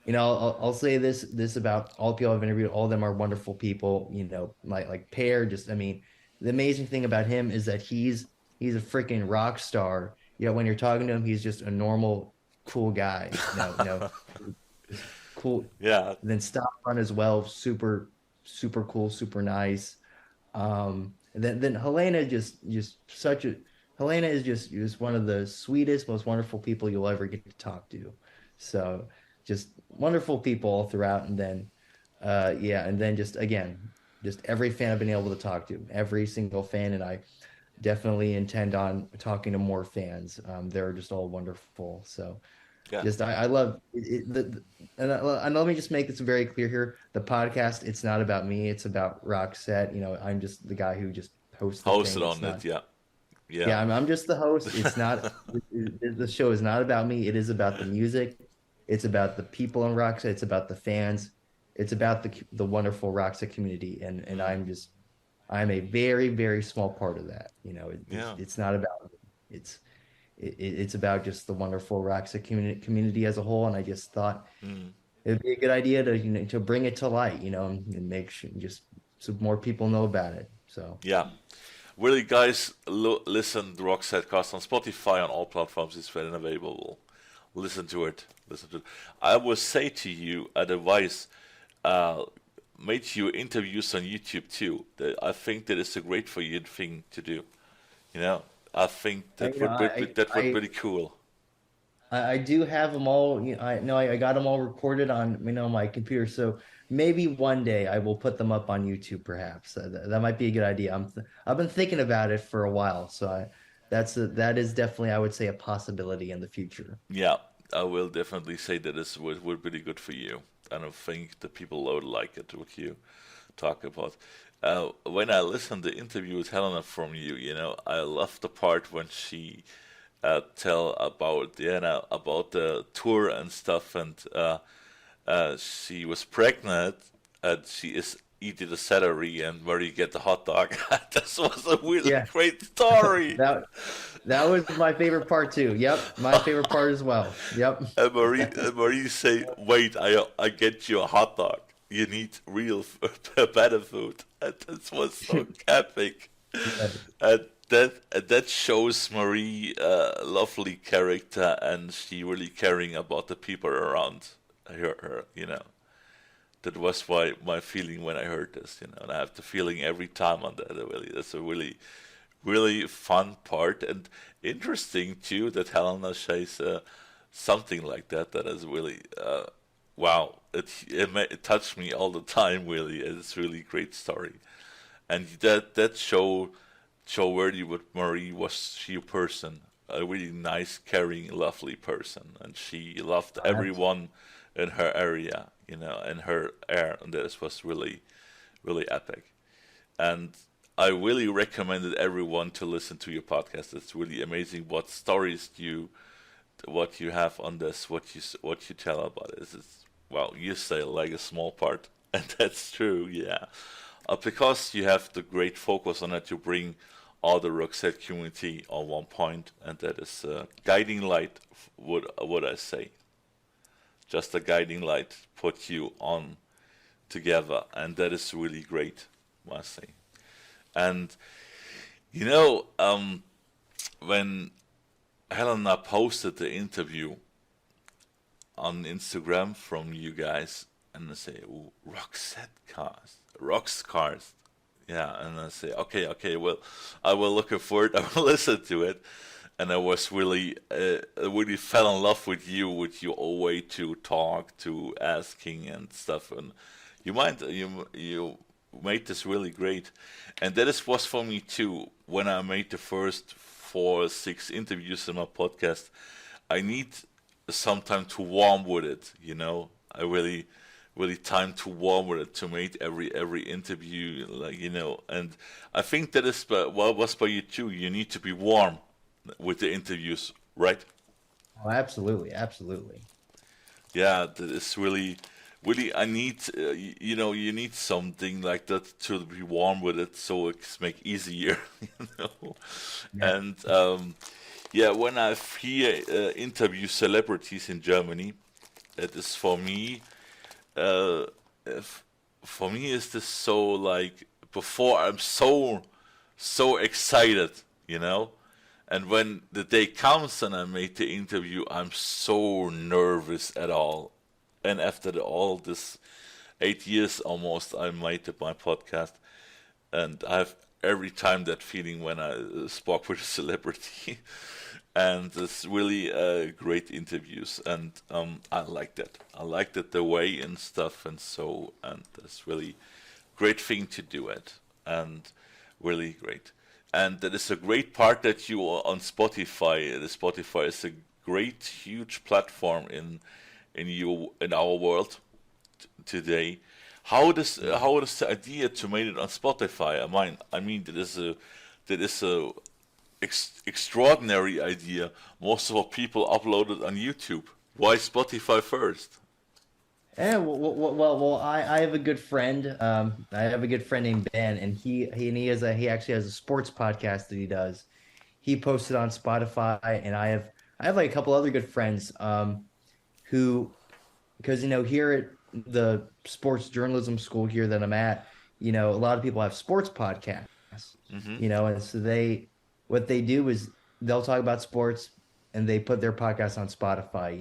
when I'll say this about all the people I've interviewed. All of them are wonderful people. Like Pear. Just I mean, the amazing thing about him is that he's a freaking rock star. When you're talking to him, he's just a normal, cool guy. Just cool. Yeah. And then Stefan as well, super, super cool, super nice. And then Helena just such a Helena is just one of the sweetest, most wonderful people you'll ever get to talk to. So just wonderful people all throughout. And then yeah, and then just again, just every fan I've been able to talk to, every single fan, and I definitely intend on talking to more fans. They're just all wonderful. So Yeah. just I love and let me just make this very clear here. The podcast, it's not about me, it's about Roxette. I'm just the guy who just hosts the Hosted thing. It's on not it. Yeah. Yeah. Yeah, I'm just the host. It's not the show is not about me. It is about the music. It's about the people in Roxette. It's about the fans. It's about the wonderful Roxette community. And Mm. I'm a very, very small part of that. Yeah. It's not about me. It's about just the wonderful Roxette community as a whole. And I just thought Mm. it'd be a good idea to bring it to light, and make sure just so more people know about it. So Yeah. Really, guys, listen to Roxette Cast on Spotify on all platforms. It's very available. Listen to it. Listen to it. I will say to you, advice, uh, make your interviews on YouTube too. I think that is a great for you thing to do. You know, I think I, that would be really cool. I do have them all. I know I got them all recorded on my computer. So maybe one day I will put them up on YouTube. Perhaps that might be a good idea. I've been thinking about it for a while. So that is definitely, I would say, a possibility in the future. Yeah, I will definitely say that this would be really good for you. And I think the people would like it what you talk about. When I listened to the interview with Helena from you, I love the part when she tell about about the tour and stuff, and she was pregnant and she is eating the celery and where you get the hot dog. This was a really Yeah, great story. that that was my favorite part too. Yep, my favorite part as well. Yep. And Marie say, "Wait, I get you a hot dog. You need real better food." And this was so epic. And that shows Marie lovely character, and she really caring about the people around her. That was my feeling when I heard this, and I have the feeling every time on that. Really, that's a really fun part and interesting too that Helena says something like that. That is really wow. It touched me all the time. Really, it's really great story. And that show really with Marie was she a person, a really nice, caring, lovely person, and she loved everyone in her area, in her air, and this was really epic. And I really recommended everyone to listen to your podcast. It's really amazing what you have on this, what you tell about it. It's, well, you say like a small part, and that's true, yeah. Because you have the great focus on it to bring all the Roxette community on one point, and that is a guiding light. Would I say? Just a guiding light put you on together, and that is really great, must say. And you know, when Helena posted the interview on Instagram from you guys, and I say, "Ooh, Roxette cast, Roxcast," yeah, and I say, okay, well, I will look for it, I will listen to it, and I was really fell in love with your way to talk, to asking and stuff, and you made this really great, and was for me too. When I made the first 4 or 6 interviews in my podcast, I need some time to warm with it. I really time to warm with it to make every interview, and I think that is what was by you too. You need to be warm with the interviews, right? Oh, absolutely, absolutely. Yeah, that is really. I need, you need something like that to be warm with it, so it's make easier, you know. Yeah. And yeah, when I hear interview celebrities in Germany, it is for me, uh, for me, is this so like before I'm so excited, you know. And when the day comes and I make the interview, I'm so nervous at all. And after all this 8 years almost, I made my podcast, and I have every time that feeling when I spoke with a celebrity, and it's really great interviews, and I like that. I like that the way and stuff, and it's really great thing to do it, and really great. And that is a great part that you are on Spotify. The Spotify is a great, huge platform in our world today. How does the idea to make it on Spotify? I mean that is a extraordinary idea. Most of our people upload it on YouTube. Why Spotify first? Yeah, well, I have a good friend. I have a good friend named Ben, and he actually has a sports podcast that he does. He posted on Spotify, and I have like a couple other good friends, who, because here at the sports journalism school here that I'm at, a lot of people have sports podcasts, Hmm. and so what they do is they'll talk about sports, and they put their podcast on Spotify.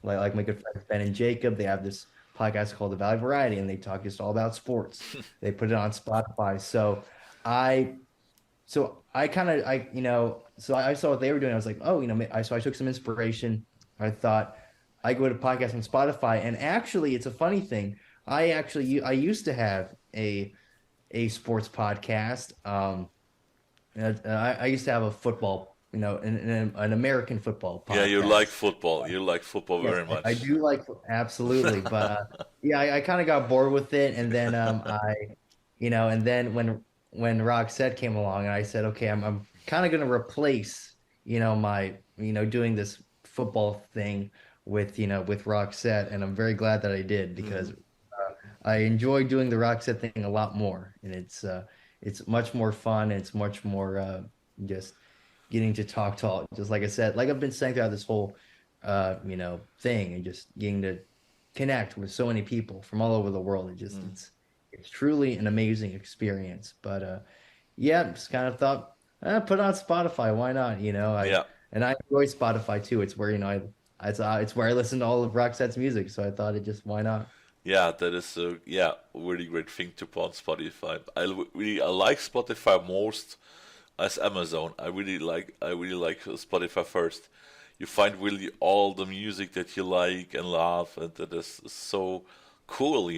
Like my good friends Ben and Jacob, they have this podcast called The Valley Variety, and they talk just all about sports. They put it on Spotify. I I kind of I saw what they were doing. I was like, oh, I took some inspiration. I thought I go to podcast on Spotify, and actually, it's a funny thing. I used to have a sports podcast. I used to have a football, an American football Yeah, you like podcast. football. You like football Yes, very I much. do like, absolutely, but yeah, I kind of got bored with it, and then and then when Roxette came along, and I said, okay, I'm kind of going to replace, my doing this football thing with Roxette, and I'm very glad that I did, because Hmm. I enjoy doing the Roxette thing a lot more, and it's much more fun. It's much more just getting to talk to just like I said, like I've been saying throughout this whole thing, and just getting to connect with so many people from all over the world. It's truly an amazing experience. But yeah, just kind of thought, put it on Spotify. Why not? Yeah. And I enjoy Spotify too. It's where it's where I listen to all of Roxette's music. So I thought, it just, why not? Yeah, that is a really great thing to put on Spotify. I like Spotify most as Amazon. I really like Spotify first. You find really all the music that you like and love, and that is so cool.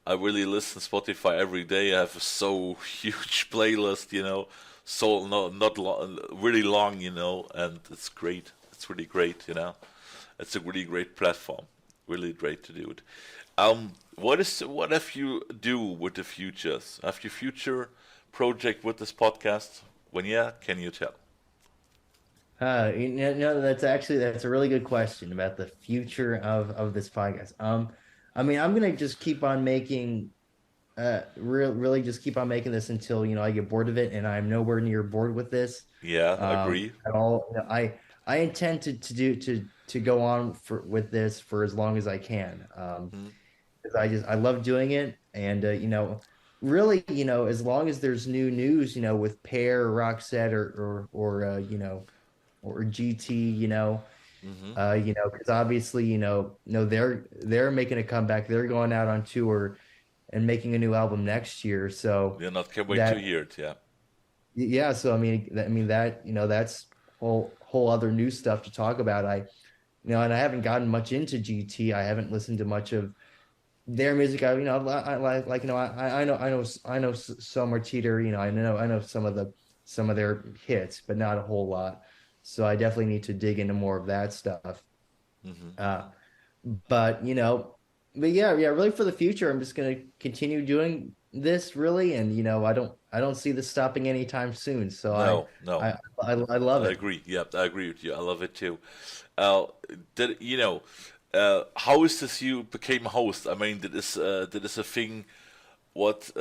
I really listen to Spotify every day. I have a so huge playlist. So not long, really long. And it's great. It's really great. It's a really great platform. Really great to do it. What have you do with the futures? Have you future project with this podcast? When yeah, can you tell? That's a really good question about the future of this podcast. I mean, I'm gonna just keep on making really just keep on making this until I get bored of it, and I'm nowhere near bored with this Yeah, agree. at all. I intend to go on with this for as long as I can. 'Cause I love doing it, and really, as long as there's new news, with Pear, Roxette, or or GT, Mm-hmm. because obviously, no, they're making a comeback. They're going out on tour and making a new album next year. So Yeah, not can't wait to that, hear it. Yeah. yeah. So I mean that that's whole other new stuff to talk about. And I haven't gotten much into GT. I haven't listened to much of their music. I like I know Summer Teeter. I know some of their hits, but not a whole lot. So I definitely need to dig into more of that stuff. Mm-hmm. Uh, but but yeah, really for the future, I'm just gonna continue doing this really, and I don't see this stopping anytime soon. So No, no, I love I it. agree. Yeah, I agree with you. I love it too. Uh, did you know? How is this you became a host? I mean, did this a thing? What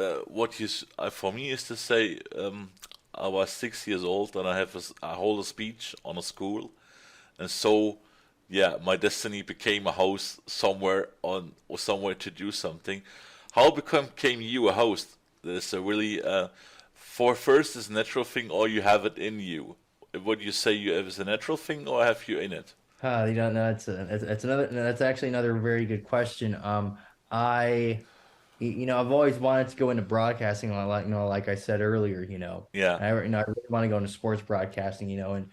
for me is to say, I was 6 years old and I hold a speech on a school, and so yeah, my destiny became a host somewhere on or somewhere to do something. How became you a host? There's a really for first is a natural thing, or you have it in you. Would you say you have is a natural thing, or have you in it? You don't know. That's actually another very good question. I I've always wanted to go into broadcasting, like I said earlier. Yeah, I really want to go into sports broadcasting. And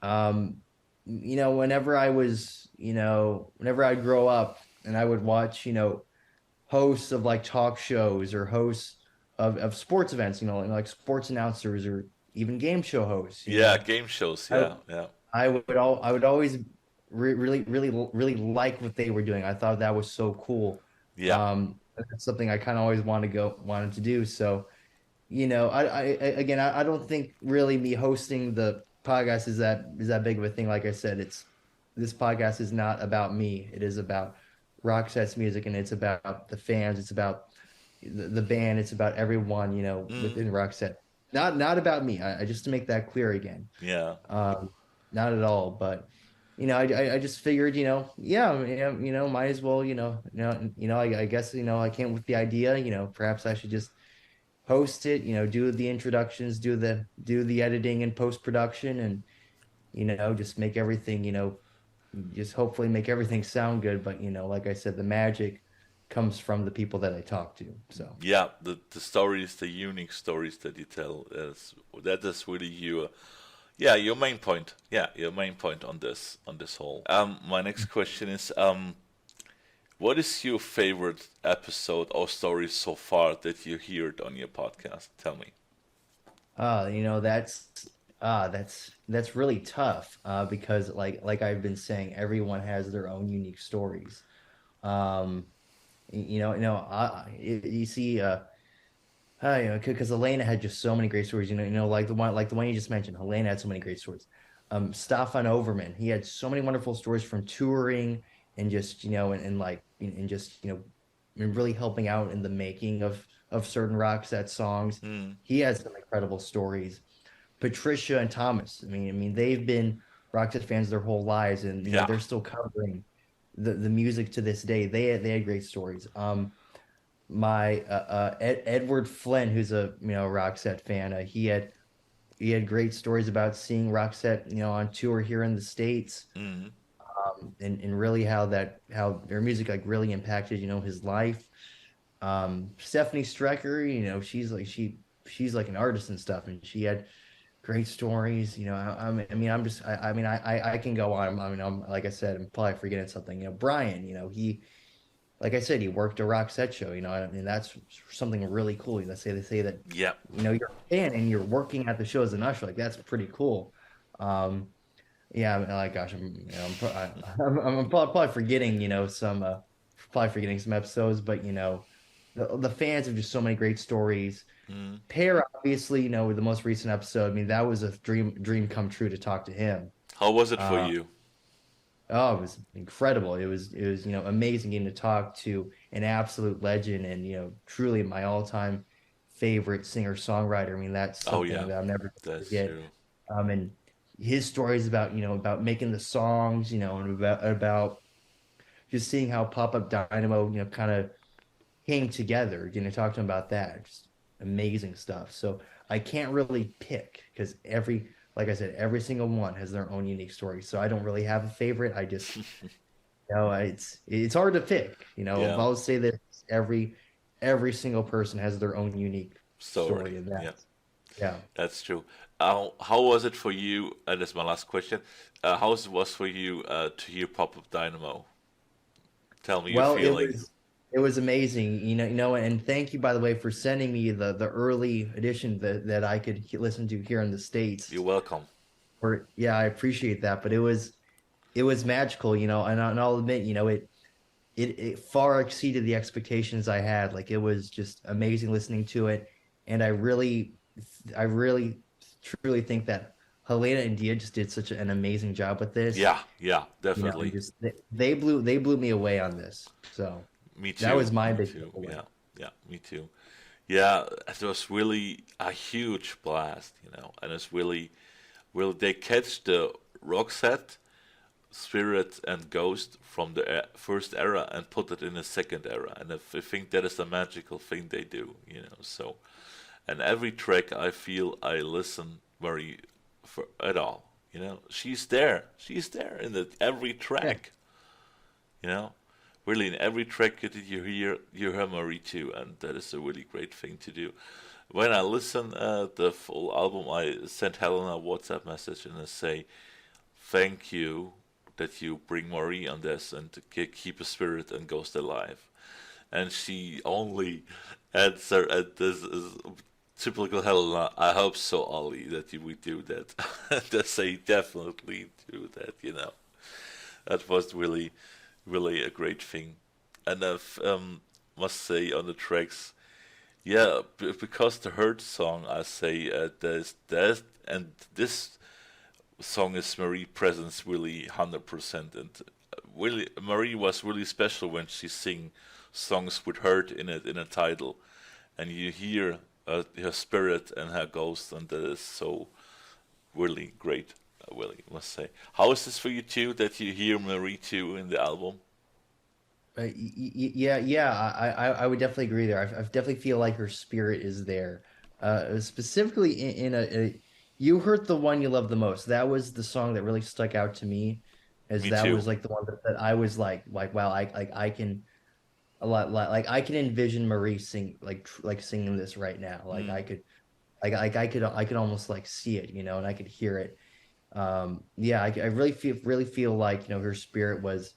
um, whenever I grow up and I would watch, hosts of like talk shows or hosts of sports events, like sports announcers or even game show hosts. yeah, game shows. I Yeah, yeah, I would always really like what they were doing. I thought that was so cool. yeah. That's something I kind of always wanted to do. So, again, I don't think really me hosting the podcast is that big of a thing. Like I said, this podcast is not about me. It is about Roxette's music, and it's about the fans. It's about the band. It's about everyone, Mm, within Roxette. Not about me. I just to make that clear again. yeah, Um, Not at all. But I just figured, yeah, might as well, I guess, I came with the idea, perhaps I should just host it, do the introductions, do the editing and post production, and just make everything, just hopefully make everything sound good. But like I said, the magic comes from the people that I talk to. So yeah. The stories, the unique stories that you tell, that is really your yeah your main point. Yeah, your main point on this whole. My next question is what is your favorite episode or story so far that you heard on your podcast? Tell me. uh, you know, that's that's really tough because like I've been saying, everyone has their own unique stories. Um, you see, because Helena had just so many great stories. Like the one you just mentioned. Helena had so many great stories. Staffan Overman, he had so many wonderful stories from touring and just and just and really helping out in the making of certain rock set songs. Mm, He has some incredible stories. Patricia and Thomas. I mean, they've been Roxette fans their whole lives, and yeah, they're still covering the music to this day. They had great stories. My Edward Flynn, who's a Roxette fan, he had great stories about seeing Roxette on tour here in the States. mm, and really how their music like really impacted, his life. Stephanie Strecker, she's like an artist and stuff, and she had great stories. I can go on. I'm like I said, I'm probably forgetting something. Brian, he, like I said, he worked a Roxette show. That's something really cool. They say that, Yeah. you're a fan and you're working at the show as an usher. Like that's pretty cool. Yeah, like gosh, I'm probably forgetting, probably forgetting some episodes, but the fans have just so many great stories. Mm. Pear, obviously, the most recent episode. I mean, that was a dream come true to talk to him. How was it for Uh, you? oh, it was incredible. It was amazing getting to talk to an absolute legend and truly my all-time favorite singer-songwriter. I mean, that's Oh something yeah, that I'll never that's forget. true. And his stories about about making the songs, and about just seeing how Pop Up Dynamo, kind of came together. Talk to him about that. Just amazing stuff. So I can't really pick because like I said, every single one has their own unique story. So I don't really have a favorite. I just, it's hard to pick. Yeah, I'll say that every single person has their own unique story, story. and Yeah, yeah. that's true. How was it for you? And that's my last question. How it was for you to hear Pop Up Dynamo? Tell me your Well, feelings. it was amazing, and thank you by the way for sending me the early edition that I could listen to here in the States. You're welcome. Or yeah, I appreciate that, but it was magical, and I'll admit, it far exceeded the expectations I had. Like it was just amazing listening to it, and I really truly think that Helena and Dia just did such an amazing job with this. Yeah, definitely. Just they blew me away on this. So Me too. that was my Me big too. takeaway. Yeah, me too. Yeah, it was really a huge blast, and it's really, they catch the Roxette, Spirit, and Ghost from the first era and put it in the second era, and I think that is the magical thing they do, So, and every track I feel I listen very for at all, She's there in every track, you know. Really, in every track that you hear Marie too, and that is a really great thing to do. When I listen the full album, I sent Helen a WhatsApp message and I say, "Thank you that you bring Marie on this and to keep a spirit and ghost alive." And she only answered, and this is typical Helena. I hope so, Ollie, that you would do that. They say definitely do that. That was really really a great thing. And I must say on the tracks, yeah, because the Hurt song, I say there's that, and this song is Marie presence really 100%. And really, Marie was really special when she sing songs with Hurt in it in a title, and you hear her spirit and her ghost, and that is so really great. I really must say. How is this for you too? That you hear Marie too in the album? Yeah. I would definitely agree there. I definitely feel like her spirit is there. Specifically in "You Hurt the One You Love the Most." That was the song that really stuck out to me, as Me that too. was like the one that I was like wow, I can a lot like I can envision Marie like singing this right now. Like Mm. I could almost like see it, and I could hear it. Yeah, I really feel like her spirit was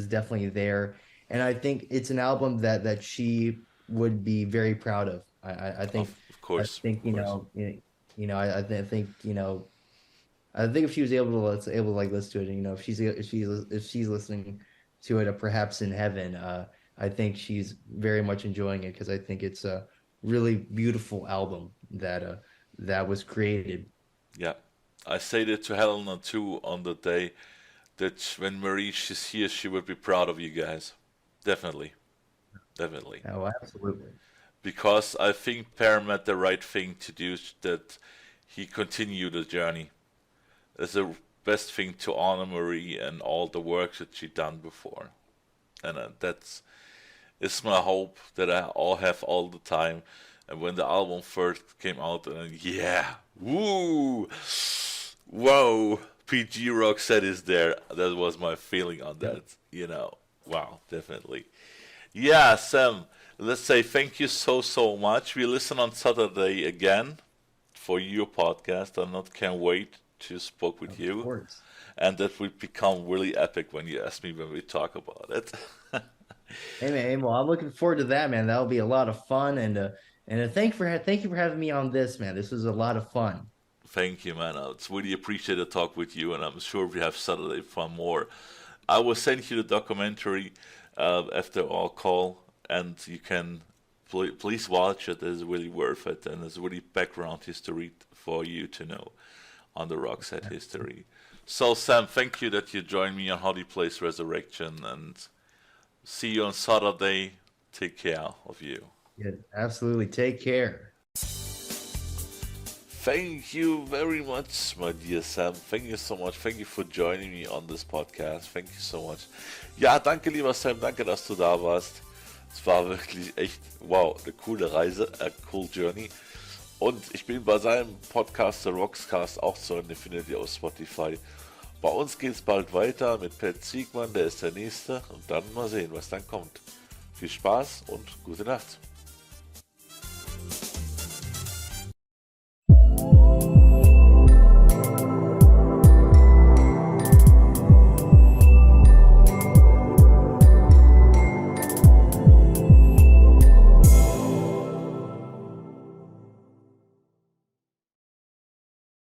definitely there, and I think it's an album that she would be very proud of. Of course, of course. I think I think if she was able to like listen to it, if she's listening to it, perhaps in heaven, I think she's very much enjoying it because I think it's a really beautiful album that was created. Yeah, I say that to Helena too on the day that when Marie is here, she would be proud of you guys. Definitely, definitely. Oh, absolutely. Because I think Per made the right thing to do that he continued the journey. It's the best thing to honor Marie and all the work that she done before. And that's it's my hope that I all have all the time. And when the album first came out, and yeah, woo, whoa, PG Roxette is there. That was my feeling on that. You know, wow, definitely. Yeah, Sam. Let's say thank you so much. We listen on Saturday again for your podcast. I not can't wait to speak with you. Of course. And that will become really epic when you ask me when we talk about it. Hey man, well, I'm looking forward to that, man. That'll be a lot of fun, and thank you for having me on this, man. This was a lot of fun. Thank you, man. It's really appreciate to talk with you, and I'm sure we have Saturday for more. I will send you the documentary after our call, and you can please watch it. It's really worth it, and it's really background history for you to know on the Roxette history. So, Sam, thank you that you joined me on Holy Place Resurrection, and see you on Saturday. Take care of you. Yeah, absolutely. Take care. Thank you very much, my dear Sam. Thank you so much. Thank you for joining me on this podcast. Thank you so much. Ja, danke, lieber Sam. Danke, dass du da warst. Es war wirklich echt, wow, eine coole Reise, a cool journey. Und ich bin bei seinem Podcast, der Roxcast, auch zu Ende, findet ihr auf Spotify. Bei uns geht es bald weiter mit Pat Siegmann, der ist der Nächste. Und dann mal sehen, was dann kommt. Viel Spaß und gute Nacht.